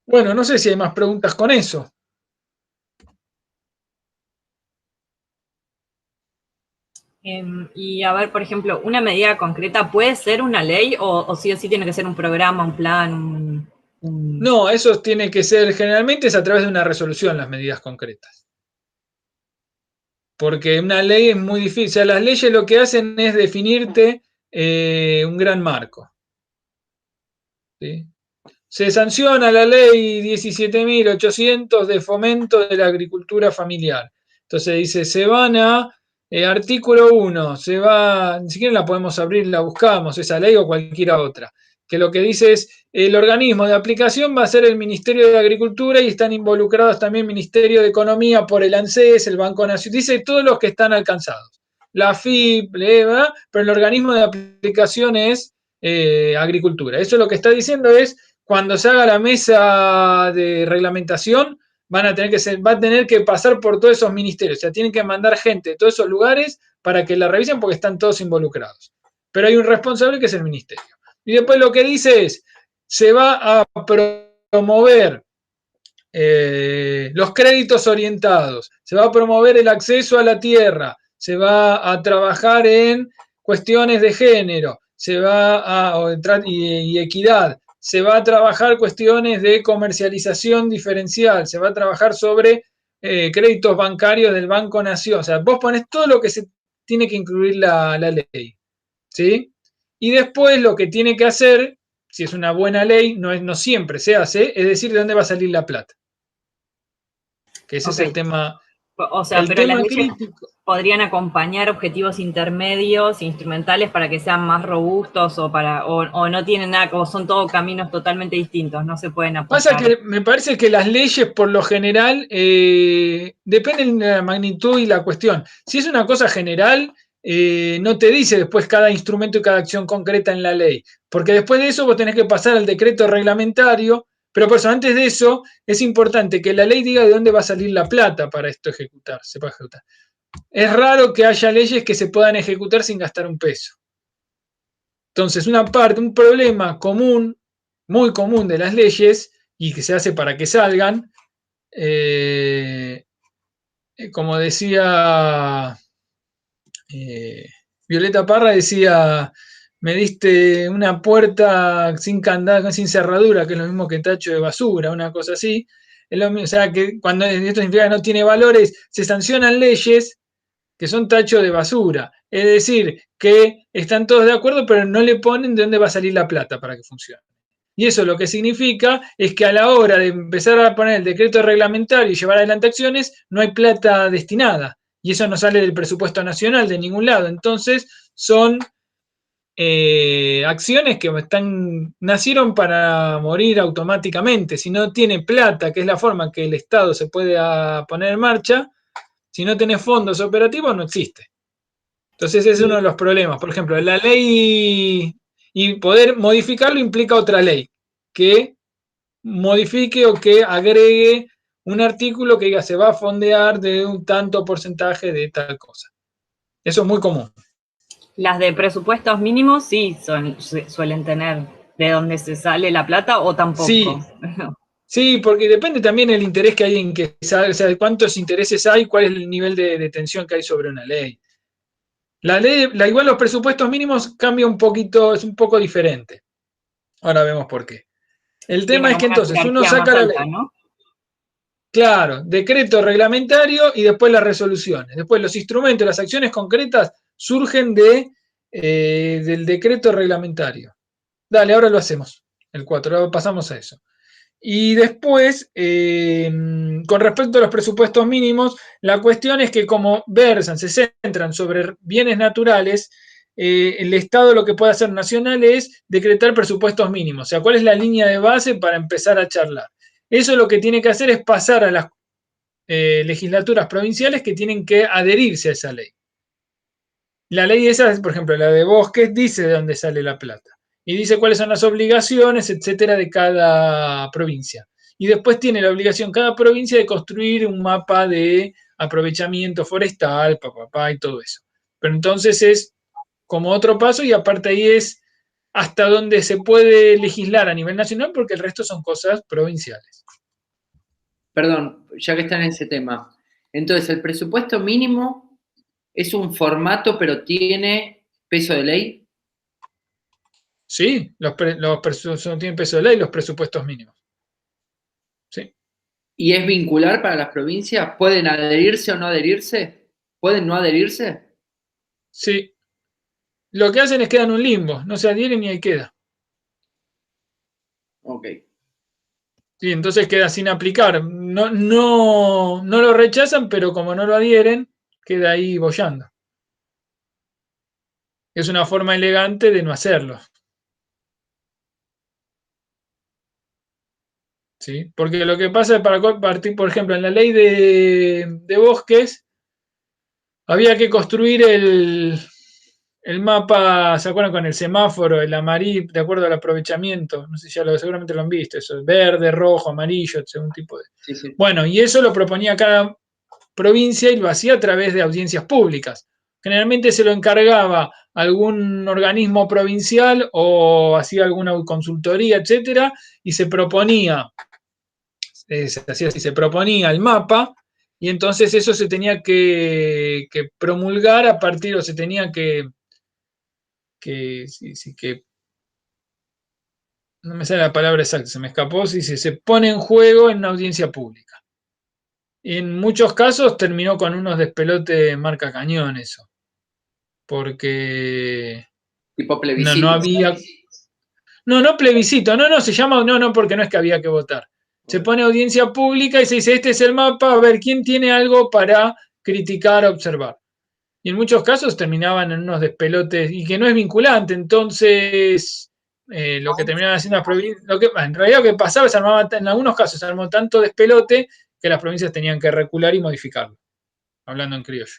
Bueno, no sé si hay más preguntas con eso. Y a ver, por ejemplo, ¿una medida concreta puede ser una ley o sí tiene que ser un programa, un plan? No, eso tiene que ser, generalmente es a través de una resolución las medidas concretas. Porque una ley es muy difícil. O sea, las leyes lo que hacen es definirte un gran marco. ¿Sí? Se sanciona la ley 17.800 de fomento de la agricultura familiar. Entonces dice, se van a, artículo 1, se va, ni siquiera la podemos abrir, la buscamos, esa ley o cualquiera otra, que lo que dice es, el organismo de aplicación va a ser el Ministerio de Agricultura y están involucrados también el Ministerio de Economía por el ANSES, el Banco Nacional, dice todos los que están alcanzados. La FIP, pero el organismo de aplicación es Agricultura. Eso lo que está diciendo es, cuando se haga la mesa de reglamentación, va a tener que pasar por todos esos ministerios. O sea, tienen que mandar gente de todos esos lugares para que la revisen porque están todos involucrados. Pero hay un responsable que es el ministerio. Y después lo que dice es, se va a promover los créditos orientados, se va a promover el acceso a la tierra, se va a trabajar en cuestiones de género, se va a y equidad, se va a trabajar cuestiones de comercialización diferencial, se va a trabajar sobre créditos bancarios del Banco Nación. O sea, vos ponés todo lo que se tiene que incluir la ley, ¿sí? Y después lo que tiene que hacer, si es una buena ley, no siempre se hace, es decir, de dónde va a salir la plata. Que ese es el tema. O sea, pero las leyes podrían acompañar objetivos intermedios, instrumentales para que sean más robustos o no tienen nada, o son todos caminos totalmente distintos, no se pueden apoyar. Pasa que me parece que las leyes por lo general dependen de la magnitud y la cuestión. Si es una cosa general, no te dice después cada instrumento y cada acción concreta en la ley, porque después de eso vos tenés que pasar al decreto reglamentario. Pero por eso, antes de eso, es importante que la ley diga de dónde va a salir la plata para esto se pueda ejecutar. Es raro que haya leyes que se puedan ejecutar sin gastar un peso. Entonces, un problema común, muy común de las leyes, y que se hace para que salgan, como decía Violeta Parra, decía, me diste una puerta sin candado, sin cerradura, que es lo mismo que tacho de basura, una cosa así. Es lo mismo, o sea, que cuando esto significa que no tiene valores, se sancionan leyes que son tacho de basura. Es decir, que están todos de acuerdo, pero no le ponen de dónde va a salir la plata para que funcione. Y eso lo que significa es que a la hora de empezar a poner el decreto reglamentario y llevar adelante acciones, no hay plata destinada. Y eso no sale del presupuesto nacional de ningún lado. Entonces, son acciones que nacieron para morir automáticamente. Si no tiene plata, que es la forma en que el Estado se puede poner en marcha, si no tenés fondos operativos, no existe. Entonces, ese es uno de los problemas. Por ejemplo, la ley, y poder modificarlo implica otra ley, que modifique o que agregue un artículo que diga se va a fondear de un tanto porcentaje de tal cosa. Eso es muy común. Las de presupuestos mínimos sí suelen tener de dónde se sale la plata o tampoco. Sí, sí, porque depende también el interés que hay en que salga, o sea, cuántos intereses hay, cuál es el nivel de tensión que hay sobre una ley. La ley, igual los presupuestos mínimos cambia un poquito, es un poco diferente. Ahora vemos por qué. El tema es que entonces uno saca la ley. ¿No? Claro, decreto reglamentario y después las resoluciones. Después los instrumentos, las acciones concretas surgen del decreto reglamentario. Dale, ahora lo hacemos. El 4, ahora pasamos a eso. Y después, con respecto a los presupuestos mínimos, la cuestión es que como se centran sobre bienes naturales, el Estado lo que puede hacer nacional es decretar presupuestos mínimos. O sea, ¿cuál es la línea de base para empezar a charlar? Eso lo que tiene que hacer es pasar a las legislaturas provinciales que tienen que adherirse a esa ley. La ley esa, por ejemplo, la de bosques, dice de dónde sale la plata. Y dice cuáles son las obligaciones, etcétera, de cada provincia. Y después tiene la obligación cada provincia de construir un mapa de aprovechamiento forestal, y todo eso. Pero entonces es como otro paso y aparte ahí es hasta donde se puede legislar a nivel nacional porque el resto son cosas provinciales. Perdón, ya que están en ese tema. Entonces, ¿el presupuesto mínimo es un formato pero tiene peso de ley? Sí, los presupuestos tienen peso de ley, los presupuestos mínimos. Sí. ¿Y es vincular para las provincias? ¿Pueden adherirse o no adherirse? ¿Pueden no adherirse? Sí. Lo que hacen es quedan en un limbo, no se adhieren y ahí queda. Ok. Sí, entonces queda sin aplicar. No lo rechazan, pero como no lo adhieren, queda ahí boyando. Es una forma elegante de no hacerlo. ¿Sí? Porque lo que pasa es para partir, por ejemplo, en la ley de bosques, había que construir el mapa, ¿se acuerdan? Con el semáforo, el amarillo, de acuerdo al aprovechamiento. No sé si seguramente lo han visto, eso, verde, rojo, amarillo, según tipo de. Sí, sí. Bueno, y eso lo proponía cada provincia y lo hacía a través de audiencias públicas. Generalmente se lo encargaba algún organismo provincial o hacía alguna consultoría, etcétera, y se proponía, se hacía así, se proponía el mapa, y entonces eso se tenía que promulgar a partir, o se tenía que no me sale la palabra exacta, se me escapó, si se pone en juego en una audiencia pública. Y en muchos casos terminó con unos despelotes marca cañón eso, porque Tipo no plebiscito. había, no plebiscito, no, se llama, no, porque no es que había que votar. Se pone audiencia pública y se dice, este es el mapa, a ver quién tiene algo para criticar, observar. Y en muchos casos terminaban en unos despelotes y que no es vinculante, entonces lo que terminaban haciendo las provincias, en realidad lo que pasaba es en algunos casos se armó tanto despelote que las provincias tenían que recular y modificarlo, hablando en criollo.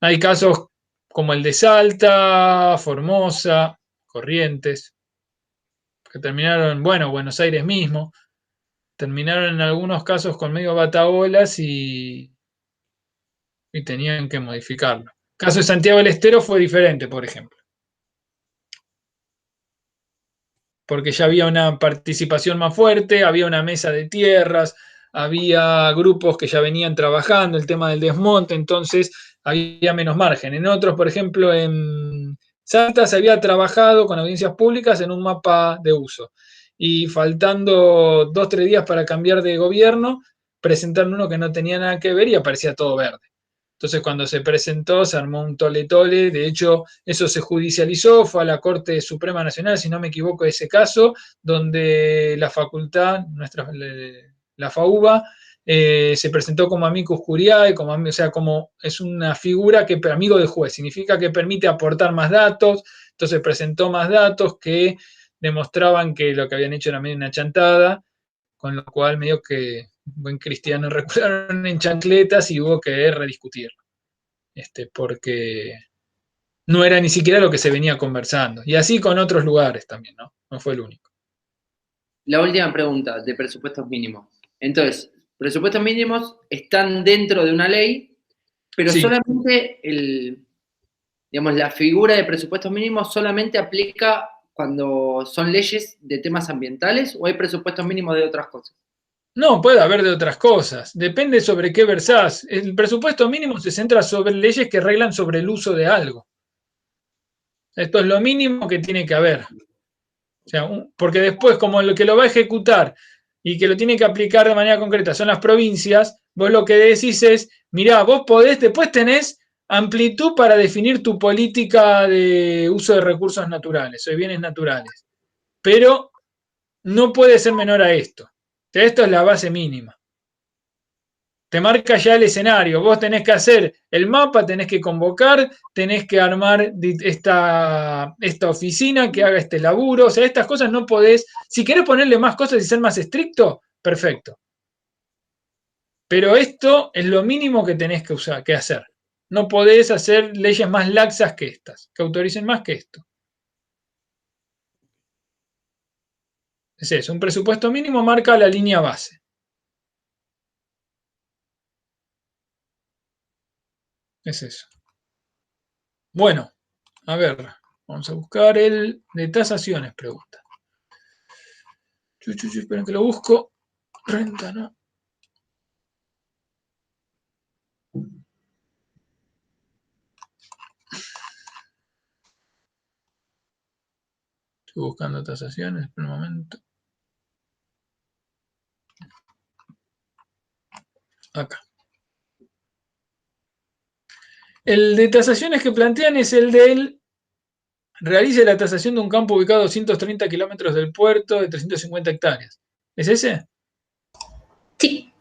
Hay casos como el de Salta, Formosa, Corrientes, que terminaron, bueno, Buenos Aires mismo, terminaron en algunos casos con medio batabolas y tenían que modificarlo. El caso de Santiago del Estero fue diferente, por ejemplo, porque ya había una participación más fuerte, había una mesa de tierras, había grupos que ya venían trabajando el tema del desmonte, entonces había menos margen. En otros, por ejemplo, en Salta se había trabajado con audiencias públicas en un mapa de uso. Y faltando 2 o 3 días para cambiar de gobierno, presentaron uno que no tenía nada que ver y aparecía todo verde. Entonces, cuando se presentó, se armó un tole-tole. De hecho, eso se judicializó, fue a la Corte Suprema Nacional, si no me equivoco, ese caso, donde la facultad, la FAUBA, se presentó como amicus curiae, o sea, como es una figura que, amigo del juez, significa que permite aportar más datos. Entonces presentó más datos que demostraban que lo que habían hecho era medio una chantada, con lo cual medio que buen cristiano recularon en chancletas y hubo que rediscutirlo, porque no era ni siquiera lo que se venía conversando. Y así con otros lugares también, ¿no? No fue el único. La última pregunta de presupuestos mínimos. Entonces, presupuestos mínimos están dentro de una ley, pero Sí. solamente digamos, la figura de presupuestos mínimos solamente aplica cuando son leyes de temas ambientales o hay presupuestos mínimos de otras cosas. No, puede haber de otras cosas. Depende sobre qué versás. El presupuesto mínimo se centra sobre leyes que reglan sobre el uso de algo. Esto es lo mínimo que tiene que haber. O sea, porque después, como lo que lo va a ejecutar y que lo tiene que aplicar de manera concreta son las provincias, vos lo que decís es, mirá, vos podés, después tenés amplitud para definir tu política de uso de recursos naturales o de bienes naturales, pero no puede ser menor a esto. O sea, esto es la base mínima. Te marca ya el escenario. Vos tenés que hacer el mapa, tenés que convocar, tenés que armar esta oficina que haga este laburo. O sea, estas cosas no podés. Si querés ponerle más cosas y ser más estricto, perfecto. Pero esto es lo mínimo que tenés que hacer. No podés hacer leyes más laxas que estas, que autoricen más que esto. Es eso, un presupuesto mínimo marca la línea base. Es eso. Bueno, a ver, vamos a buscar el de tasaciones, pregunta. Esperen que lo busco. Renta, ¿no? Estoy buscando tasaciones, por un momento. Acá. El de tasaciones que plantean es el del realice la tasación de un campo ubicado a 230 kilómetros del puerto de 350 hectáreas. ¿Es ese? Sí.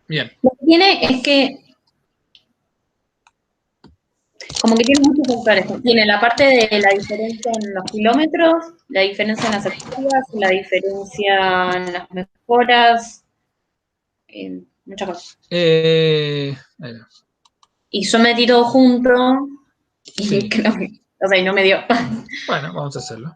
Bien. Lo que tiene es que, como que tiene muchos factores. Tiene la parte de la diferencia en los kilómetros, la diferencia en las hectáreas, la diferencia en las mejoras, en muchas cosas. Ahí va. Y yo metí todo junto y Sí. creo que, o sea, y no me dio. Bueno, vamos a hacerlo.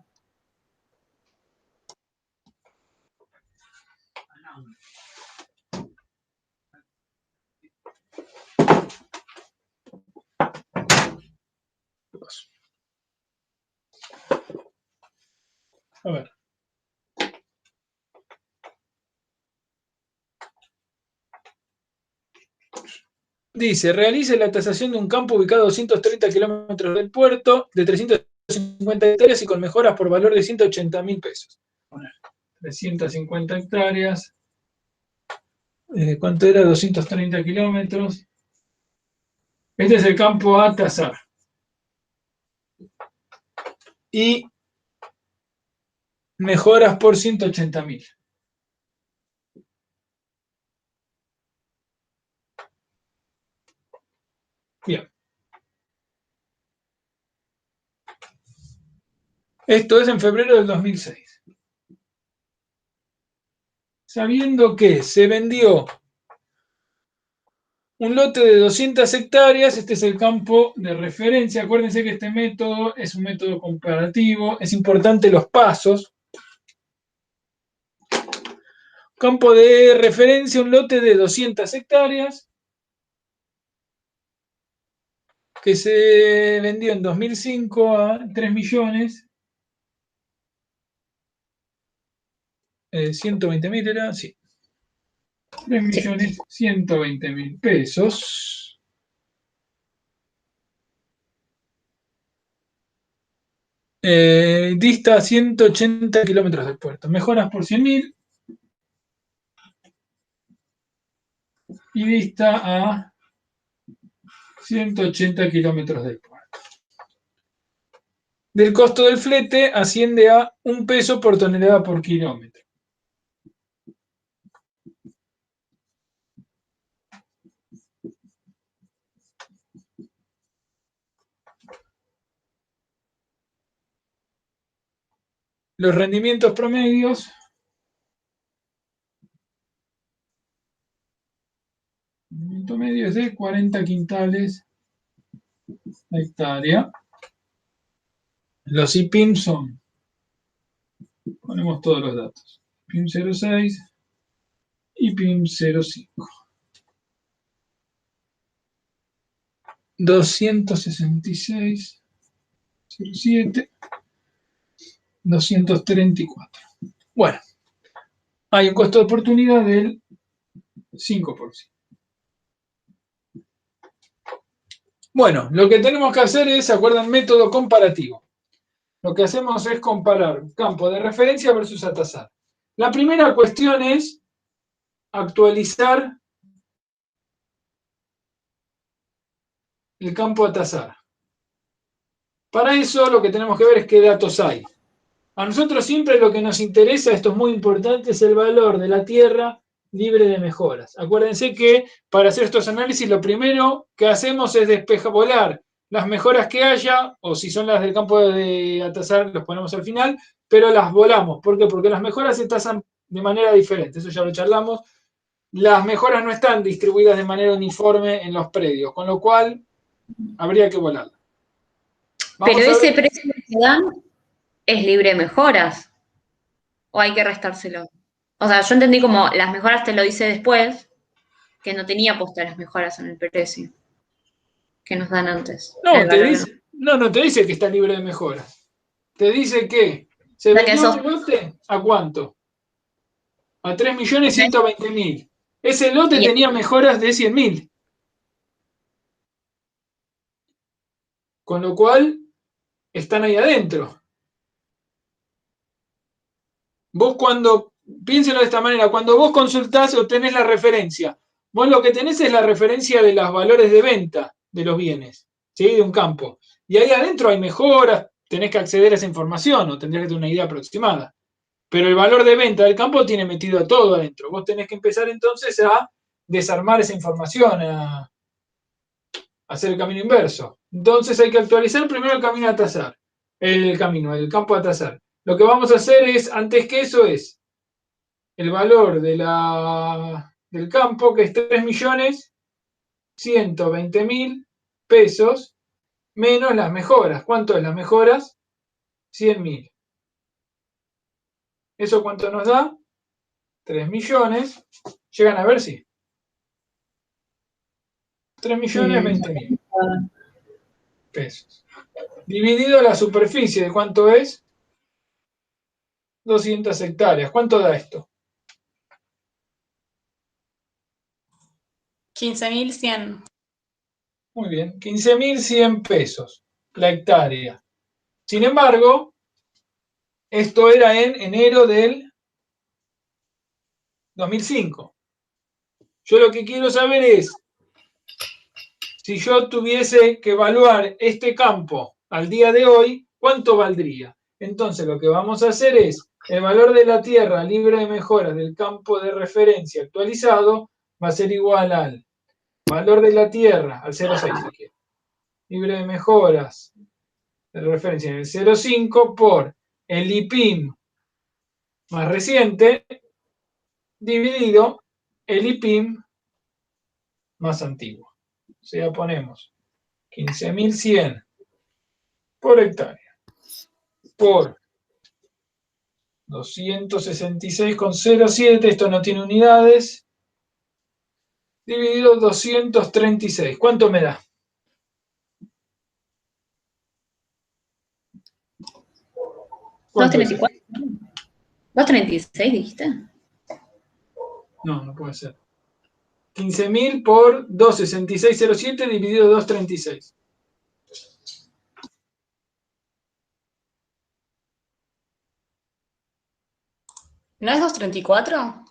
Dice, realice la tasación de un campo ubicado a 230 kilómetros del puerto, de 350 hectáreas y con mejoras por valor de 180.000 pesos. Bueno, 350 hectáreas. ¿Cuánto era? 230 kilómetros. Este es el campo a tasar. Y mejoras por 180.000. Bien. Esto es en febrero del 2006. Sabiendo que se vendió un lote de 200 hectáreas, este es el campo de referencia. Acuérdense que este método es un método comparativo, es importante los pasos. Campo de referencia, un lote de 200 hectáreas que se vendió en 2005 a 3 millones. 120.000 era, sí. 3.120.000 pesos. Dista 180 kilómetros del puerto. Mejoras por 100.000. Y dista a 180 kilómetros del puerto. Del costo del flete asciende a 1 peso por tonelada por kilómetro. Los rendimientos promedios. El rendimiento medio es de 40 quintales a hectárea. Los IPIM son, ponemos todos los datos, IPIM 06 y IPIM 05. 266, 07, 234. Bueno, hay un costo de oportunidad del 5%. Bueno, lo que tenemos que hacer es, ¿se acuerdan? Método comparativo. Lo que hacemos es comparar campo de referencia versus a tasar. La primera cuestión es actualizar el campo a tasar. Para eso lo que tenemos que ver es qué datos hay. A nosotros siempre lo que nos interesa, esto es muy importante, es el valor de la tierra libre de mejoras. Acuérdense que para hacer estos análisis lo primero que hacemos es volar las mejoras que haya, o si son las del campo de atasar, los ponemos al final, pero las volamos. ¿Por qué? Porque las mejoras se tasan de manera diferente, eso ya lo charlamos. Las mejoras no están distribuidas de manera uniforme en los predios, con lo cual habría que volarlas. Pero ese precio que dan es libre de mejoras, o hay que restárselo. O sea, yo entendí como las mejoras te lo dice después, que no tenía puesta las mejoras en el precio que nos dan antes. No, te dice que está libre de mejoras. Te dice que se vendió un lote ¿a cuánto? A 3.120.000. Ese lote tenía mejoras de 100.000. Con lo cual, están ahí adentro. Vos piénselo de esta manera, cuando vos consultás o tenés la referencia, vos lo que tenés es la referencia de los valores de venta de los bienes, ¿sí? De un campo. Y ahí adentro hay mejoras, tenés que acceder a esa información o tendrías que tener una idea aproximada. Pero el valor de venta del campo tiene metido todo adentro. Vos tenés que empezar entonces a desarmar esa información, a hacer el camino inverso. Entonces hay que actualizar primero el camino a tasar, el campo a tasar. Lo que vamos a hacer es, antes que eso, es el valor del campo, que es 3.120.000 pesos, menos las mejoras. ¿Cuánto es las mejoras? 100.000. ¿Eso cuánto nos da? 3 millones. ¿Llegan a ver si? 3.020.000 pesos. Dividido la superficie, ¿de cuánto es? 200 hectáreas. ¿Cuánto da esto? 15.100. Muy bien, 15.100 pesos la hectárea. Sin embargo, esto era en enero del 2005. Yo lo que quiero saber es, si yo tuviese que evaluar este campo al día de hoy, ¿cuánto valdría? Entonces lo que vamos a hacer es, el valor de la tierra libre de mejoras del campo de referencia actualizado va a ser igual al valor de la tierra, al 0,6 si quiero, libre de mejoras de referencia en el 0,5 por el IPIM más reciente dividido el IPIM más antiguo. O sea, ponemos 15.100 por hectárea por 266,07, esto no tiene unidades, dividido 236. ¿Cuánto me da? ¿Cuánto es? 234. 236 dijiste. No, no puede ser. 15.000 por 266,07 dividido 236. ¿No es 234?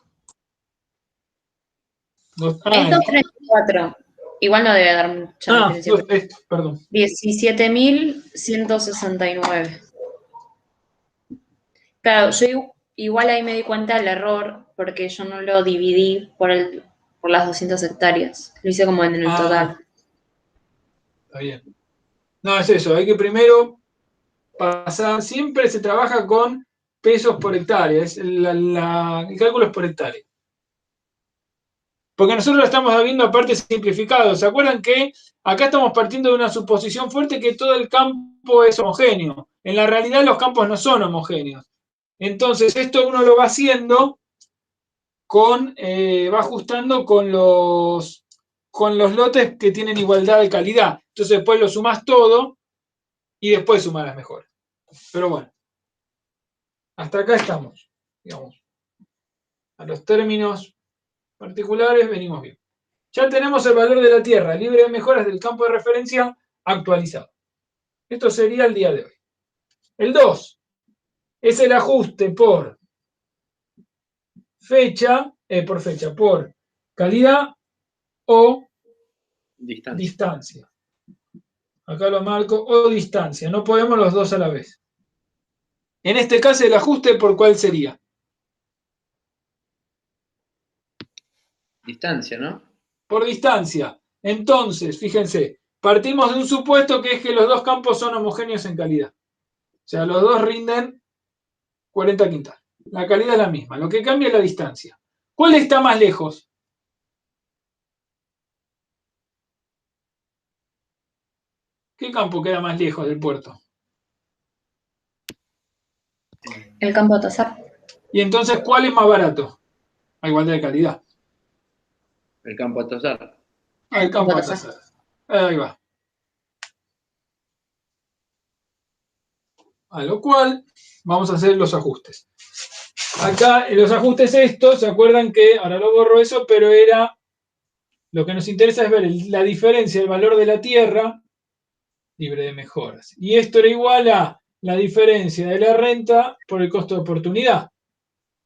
Es 234. Igual no debe dar mucha diferencia. Perdón. 17.169. Claro, yo igual ahí me di cuenta del error porque yo no lo dividí por las 200 hectáreas. Lo hice como en el total. Está bien. No, es eso. Hay que primero pasar. Siempre se trabaja con pesos por hectárea. El cálculo es por hectárea. Porque nosotros lo estamos viendo aparte simplificado. ¿Se acuerdan que acá estamos partiendo de una suposición fuerte que todo el campo es homogéneo? En la realidad los campos no son homogéneos. Entonces esto uno lo va haciendo va ajustando con los lotes que tienen igualdad de calidad. Entonces después lo sumás todo y después sumás las mejoras. Pero bueno, hasta acá estamos, digamos. A los términos particulares venimos bien. Ya tenemos el valor de la tierra libre de mejoras del campo de referencia actualizado. Esto sería el día de hoy. El 2 es el ajuste por por calidad o distancia. Acá lo marco, o distancia. No podemos los dos a la vez. En este caso, el ajuste, ¿por cuál sería? Distancia, ¿no? Por distancia. Entonces, fíjense, partimos de un supuesto que es que los dos campos son homogéneos en calidad. O sea, los dos rinden 40 quintales. La calidad es la misma. Lo que cambia es la distancia. ¿Cuál está más lejos? ¿Qué campo queda más lejos del puerto? El campo de Tazar. Y entonces, ¿cuál es más barato? A igualdad de calidad. El campo de Tazar. El campo de Tazar. Ahí va. A lo cual vamos a hacer los ajustes. Acá en los ajustes estos, ¿se acuerdan que, ahora lo borro eso, pero lo que nos interesa es ver la diferencia del valor de la tierra libre de mejoras. Y esto era igual a la diferencia de la renta por el costo de oportunidad.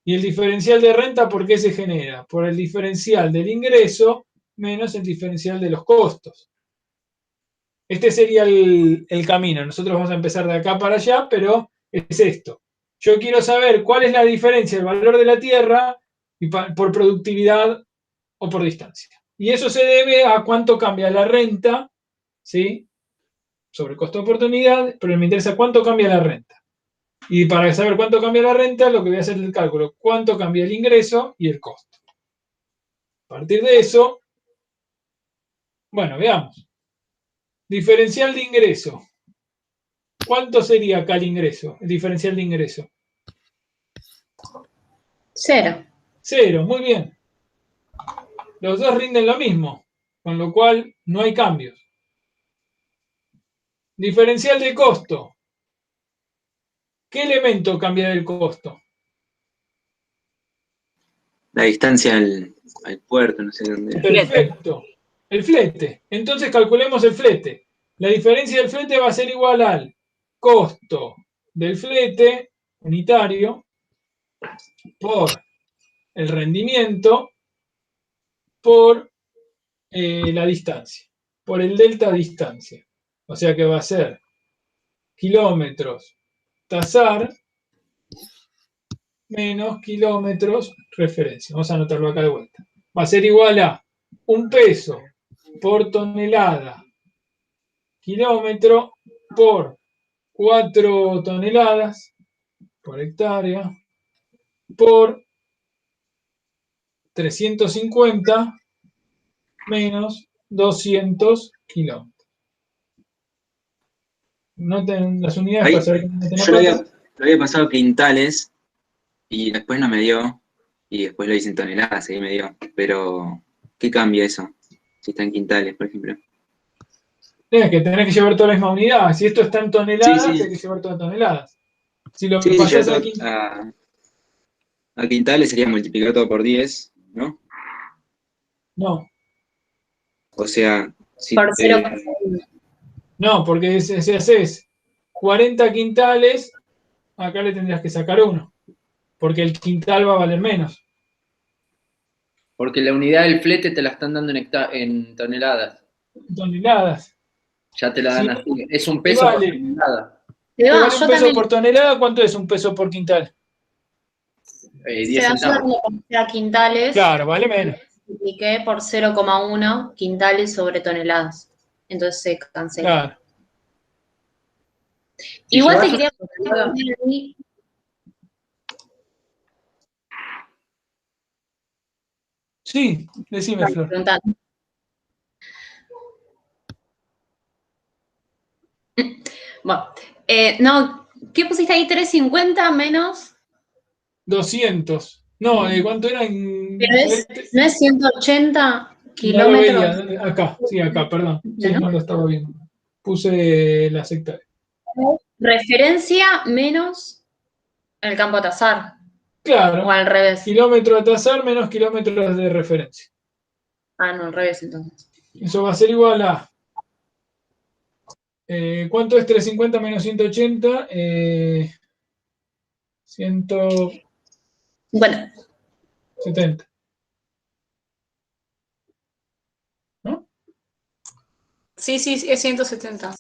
Y el diferencial de renta, ¿por qué se genera? Por el diferencial del ingreso menos el diferencial de los costos. Este sería el camino. Nosotros vamos a empezar de acá para allá, pero es esto. Yo quiero saber cuál es la diferencia del valor de la tierra por productividad o por distancia. Y eso se debe a cuánto cambia la renta, ¿sí? Sobre el costo de oportunidad, pero me interesa cuánto cambia la renta. Y para saber cuánto cambia la renta, lo que voy a hacer es el cálculo, cuánto cambia el ingreso y el costo. A partir de eso, bueno, veamos. Diferencial de ingreso. ¿Cuánto sería acá el ingreso, el diferencial de ingreso? 0. 0, muy bien. Los dos rinden lo mismo, con lo cual no hay cambios. Diferencial de costo. ¿Qué elemento cambia del costo? La distancia al puerto, no sé dónde era. Perfecto. El flete. Entonces calculemos el flete. La diferencia del flete va a ser igual al costo del flete unitario por el rendimiento por la distancia, por el delta distancia. O sea que va a ser kilómetros tasar menos kilómetros referencia. Vamos a anotarlo acá de vuelta. Va a ser igual a 1 peso por tonelada kilómetro por 4 toneladas por hectárea por 350 menos 200 kilómetros. Noten las unidades Ahí, para saber cómo meten yo la pata. lo había pasado quintales y después no me dio. Y después lo hice en toneladas y ahí me dio. Pero, ¿qué cambia eso? Si está en quintales, por ejemplo. Es que tenés que llevar toda la misma unidad. Si esto está en Sí, toneladas, sí. tenés que llevar todas toneladas. Si lo Sí, sí, pasás ya aquí, a quintales sería multiplicar todo por 10, ¿no? no. O sea, si, Por 0. No, porque si haces 40 quintales, acá le tendrías que sacar uno. Porque el quintal va a valer menos. Porque la unidad del flete te la están dando en toneladas. Toneladas. Ya te la Si, dan así. Es un si peso por vale, tonelada. si vale un Yo peso también, por tonelada, ¿cuánto es un peso por quintal? 10 Sebastián, centavos. lo comenté a quintales, Claro, vale menos. multipliqué por 0,1 quintales sobre toneladas. Entonces se cancela. Claro. Si Igual te llevas quería una tonelada, Sí, decime, Flor. preguntar. Bueno, no, ¿qué pusiste ahí? 350 menos. 200. No, ¿cuánto era en Pero flete? ¿no es 180 No lo kilómetros? veía. Acá, sí, acá, perdón. Sí, ¿No? no lo estaba viendo. Puse las hectáreas. Referencia menos el campo tasar. Claro. O al revés. Kilómetro a tasar menos kilómetros de referencia. Ah, no, al revés entonces. Eso va a ser igual a. ¿Cuánto es 350 menos 180? 170. Bueno, ¿No? Sí, es 170.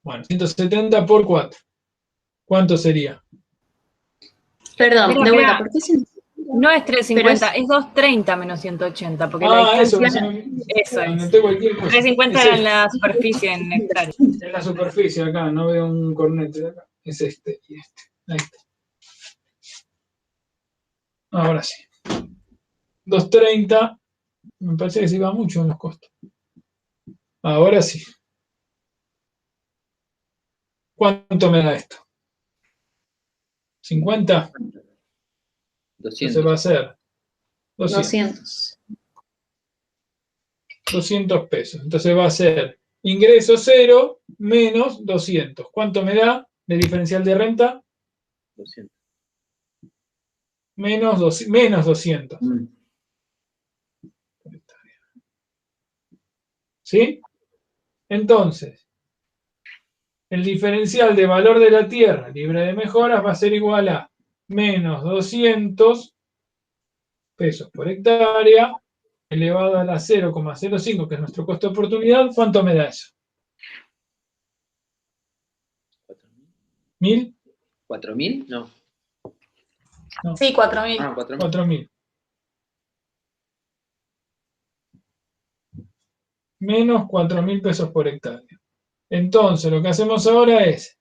Bueno, 170 por 4. ¿Cuánto sería? perdón, de vuelta, Espera, ¿por qué se... no es 350, Pero es 230 menos 180, porque la Eso, distancia, eso es. anoté cualquier cosa. 350 Es era en este. la superficie en hectáreas. En la superficie acá, no veo un cornete de acá. Es este y este. Ahí está. Ahora sí. 230. Me parece que se iba mucho en los costos. Ahora sí. ¿Cuánto me da esto? 50. Entonces 200. va a ser 200. 200 pesos. Entonces va a ser ingreso 0 menos 200. ¿Cuánto me da de diferencial de renta? 200. Menos 200. ¿Sí? Entonces, el diferencial de valor de la tierra libre de mejoras va a ser igual a menos 200 pesos por hectárea elevado a la 0,05, que es nuestro costo de oportunidad. ¿Cuánto me da eso? 4.000. ¿1000? ¿4.000? No. No, Sí, 4.000. 4.000. 4000. Menos 4000 pesos por hectárea. Entonces, lo que hacemos ahora es,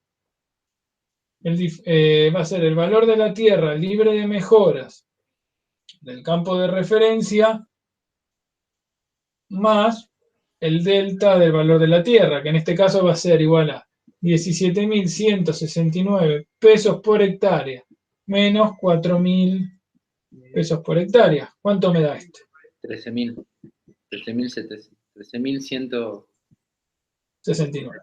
va a ser el valor de la tierra libre de mejoras del campo de referencia más el delta del valor de la tierra, que en este caso va a ser igual a 17.169 pesos por hectárea menos 4.000 pesos por hectárea. ¿Cuánto me da esto? 13.000. 13.100. 69.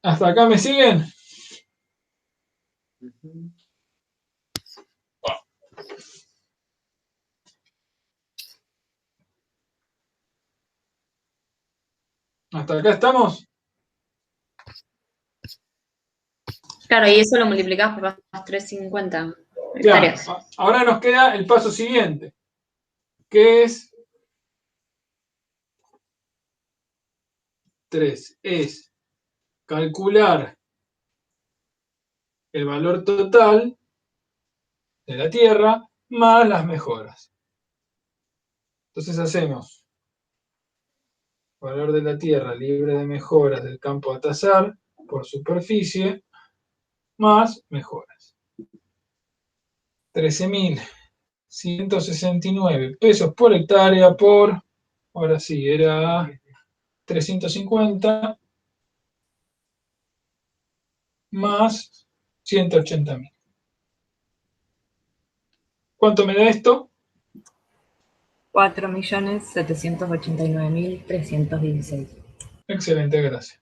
¿Hasta acá me siguen? ¿Hasta acá estamos? Claro, y eso lo multiplicás por las 350 Ya, hectáreas. ahora nos queda el paso siguiente, que es 3, es calcular el valor total de la tierra más las mejoras. Entonces hacemos valor de la tierra libre de mejoras del campo a tasar por superficie más mejoras. 13.169 pesos por hectárea por, ahora sí, era 350 más 180.000. ¿Cuánto me da esto? 4.789.316. Excelente, gracias.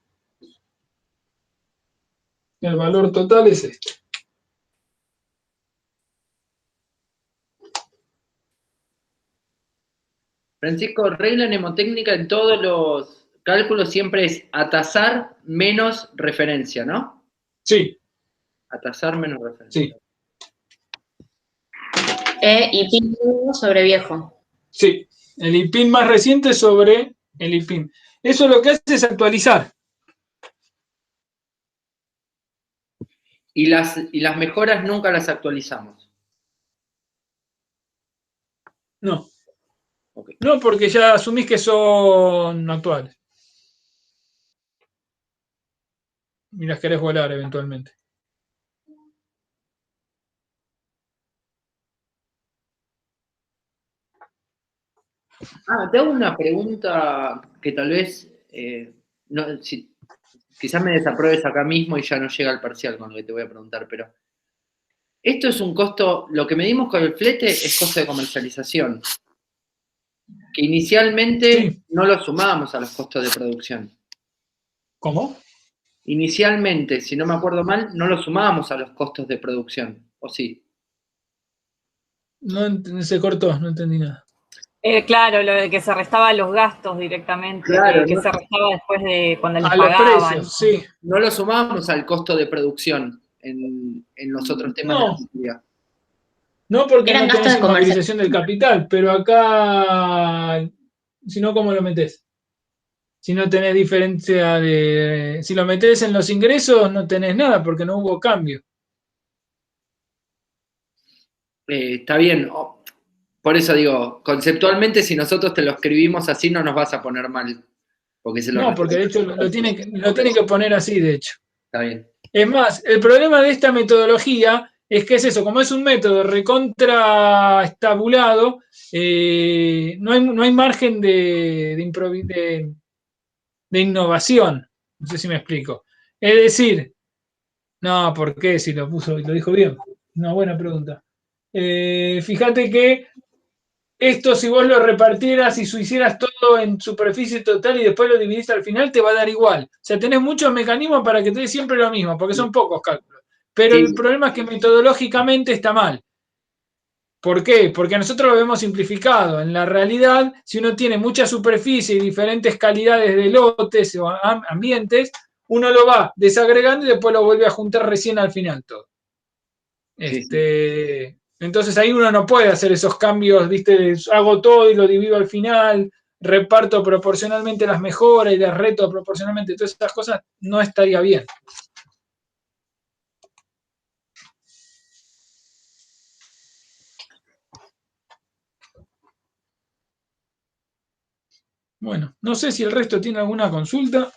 El valor total es este. Francisco, regla mnemotécnica en todos los cálculos siempre es atasar menos referencia, ¿no? Sí, Atasar menos sí. referencia. Y pi sobre viejo. Sí, el IPIN más reciente sobre el IPIN. Eso lo que hace es actualizar. Y las mejoras nunca las actualizamos. No, Ok. no, porque ya asumís que son actuales. Y las querés volar eventualmente. Te hago una pregunta que tal vez, quizás me desapruebes acá mismo y ya no llega al parcial con lo que te voy a preguntar, pero esto es un costo, lo que medimos con el flete es costo de comercialización, que inicialmente Sí. no lo sumábamos a los costos de producción. ¿Cómo? Inicialmente, si no me acuerdo mal, no lo sumábamos a los costos de producción, ¿o sí? No, se cortó, no entendí nada. Claro, lo de que se restaba los gastos directamente, Claro, que no, se restaba después de cuando les A los pagaban. precios, sí. no lo sumábamos al costo de producción en los otros temas de la No, utilidad. no porque Eran no gastos tenés de comercialización. inmovilización del capital, pero acá, si no, ¿cómo lo metés? Si no tenés diferencia de... Si lo metés en los ingresos, no tenés nada porque no hubo cambio. Está bien, por eso digo, conceptualmente si nosotros te lo escribimos así no nos vas a poner mal, porque se lo No, porque de hecho lo Ok, tiene que poner así, de hecho. está bien. Es más, el problema de esta metodología es que es eso, como es un método recontra estabulado, no hay margen de innovación. No sé si me explico. Es decir, no, ¿por qué? Si lo dijo bien. Una buena pregunta. Fíjate que esto, si vos lo repartieras y hicieras todo en superficie total y después lo dividís al final, te va a dar igual. O sea, tenés muchos mecanismos para que te dé siempre lo mismo, porque son pocos cálculos. Pero el Sí, problema es que metodológicamente está mal. ¿Por qué? Porque nosotros lo vemos simplificado. En la realidad, si uno tiene mucha superficie y diferentes calidades de lotes o ambientes, uno lo va desagregando y después lo vuelve a juntar recién al final todo. sí. Entonces ahí uno no puede hacer esos cambios, ¿viste? Hago todo y lo divido al final, reparto proporcionalmente las mejoras y las reto proporcionalmente. Todas estas cosas no estaría bien. Bueno, no sé si el resto tiene alguna consulta.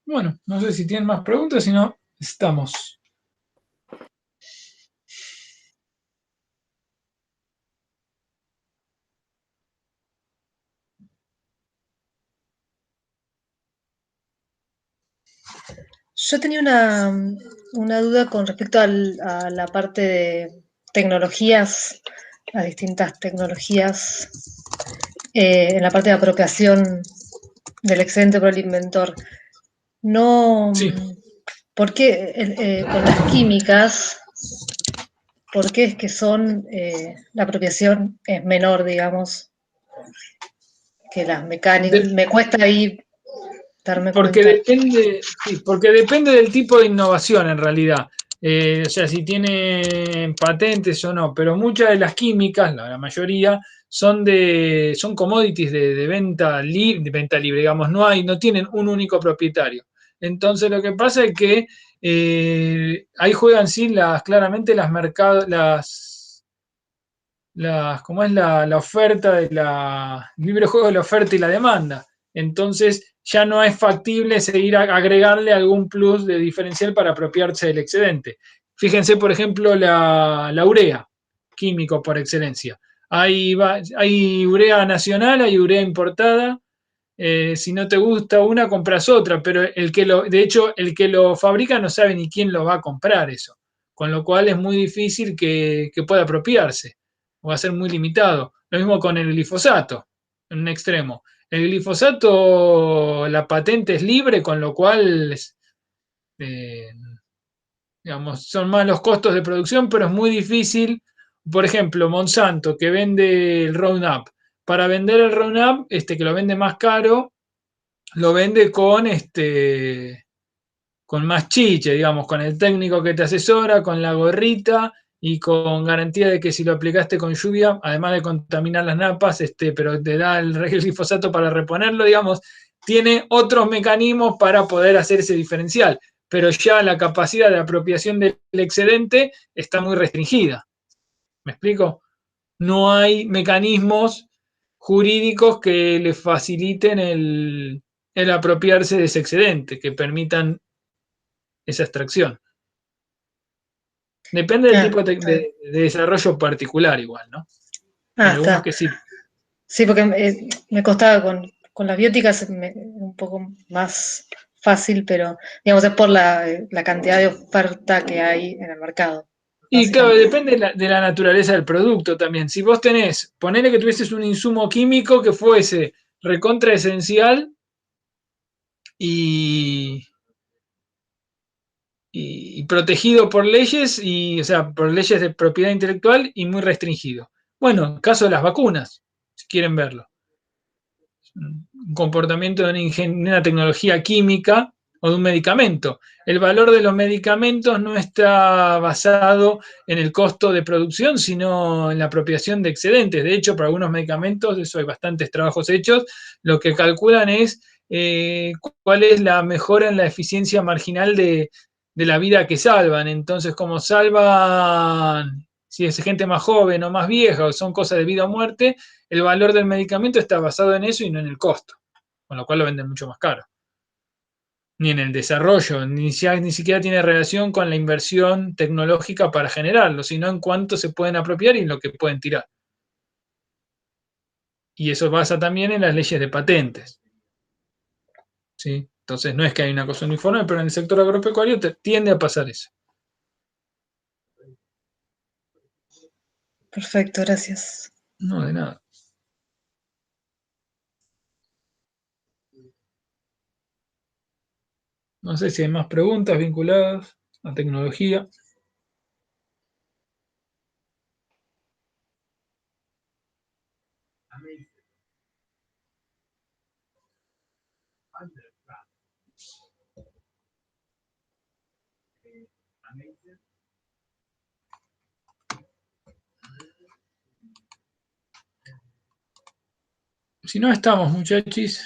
Bueno, no sé si tienen más preguntas, si no, estamos. Yo tenía una duda con respecto a la parte de tecnologías, las distintas tecnologías, en la parte de apropiación del excedente por el inventor. No, Sí. ¿por qué con las químicas, por qué es que la apropiación es menor, digamos, que las mecánicas? De- Me cuesta ahí darme porque cuenta. depende, sí, porque depende del tipo de innovación en realidad. O sea, si tienen patentes o no, pero muchas de las químicas, la mayoría, son commodities de venta libre, digamos, no tienen un único propietario. Entonces lo que pasa es que ahí juegan sí claramente las mercados, cómo es la oferta de libre juego de la oferta y la demanda. Entonces ya no es factible seguir agregarle algún plus de diferencial para apropiarse del excedente. Fíjense, por ejemplo, la urea, químico por excelencia. Hay urea nacional, hay urea importada. Si no te gusta una, compras otra, pero de hecho, el que lo fabrica no sabe ni quién lo va a comprar eso. Con lo cual es muy difícil que pueda apropiarse. Va a ser muy limitado. Lo mismo con el glifosato, en un extremo. El glifosato, la patente es libre, con lo cual, eh, digamos, son más los costos de producción, pero es muy difícil. Por ejemplo, Monsanto, que vende el Roundup. Para vender el Roundup, que lo vende más caro, lo vende con más chiche, digamos, con el técnico que te asesora, con la gorrita y con garantía de que si lo aplicaste con lluvia, además de contaminar las napas, pero te da el glifosato para reponerlo, digamos, tiene otros mecanismos para poder hacer ese diferencial, pero ya la capacidad de apropiación del excedente está muy restringida. ¿Me explico? No hay mecanismos jurídicos que le faciliten el apropiarse de ese excedente, que permitan esa extracción. Depende del Ah, tipo está bien. de desarrollo particular igual, ¿no? Ah, Hay algunos está. que sí. Sí, porque me costaba con las bióticas un poco más fácil, pero digamos es por la cantidad de oferta que hay en el mercado, Y claro, básicamente. depende de la naturaleza del producto también. Si vos ponele que tuvieses un insumo químico que fuese recontra esencial y, y protegido por leyes, o sea, por leyes de propiedad intelectual y muy restringido. Bueno, caso de las vacunas, si quieren verlo. Un comportamiento de una tecnología química o de un medicamento. El valor de los medicamentos no está basado en el costo de producción, sino en la apropiación de excedentes. De hecho, para algunos medicamentos, de eso hay bastantes trabajos hechos, lo que calculan es cuál es la mejora en la eficiencia marginal de la vida que salvan. Entonces, como salvan, si es gente más joven o más vieja, o son cosas de vida o muerte, el valor del medicamento está basado en eso y no en el costo, con lo cual lo venden mucho más caro. Ni en el desarrollo, ni siquiera tiene relación con la inversión tecnológica para generarlo, sino en cuánto se pueden apropiar y en lo que pueden tirar. Y eso basa también en las leyes de patentes. ¿Sí? Entonces no es que hay una cosa uniforme, pero en el sector agropecuario tiende a pasar eso. Perfecto, gracias. No, de nada. No sé si hay más preguntas vinculadas a tecnología. Si no estamos, muchachos.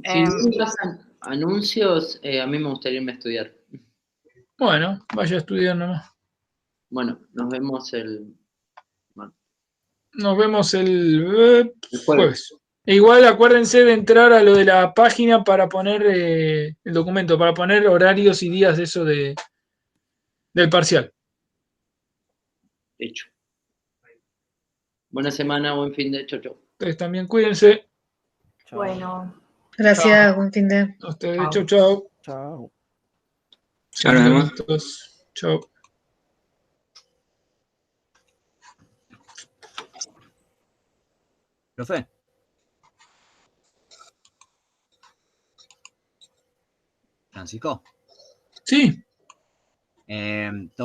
Si no Em, pasan anuncios, a mí me gustaría irme a estudiar. Bueno, vaya a estudiar nomás. Bueno, nos vemos el Nos vemos el jueves. jueves. E igual acuérdense de entrar a lo de la página para poner el documento, para poner horarios y días de eso del parcial. Hecho. Buena semana, buen fin de chau. Ustedes también cuídense. Chao. Bueno, Gracias, buen fin de. A ustedes, Chao. chau. Chao. Chao, nos vemos. Saluditos. Chau. Profe. Francisco. Sí.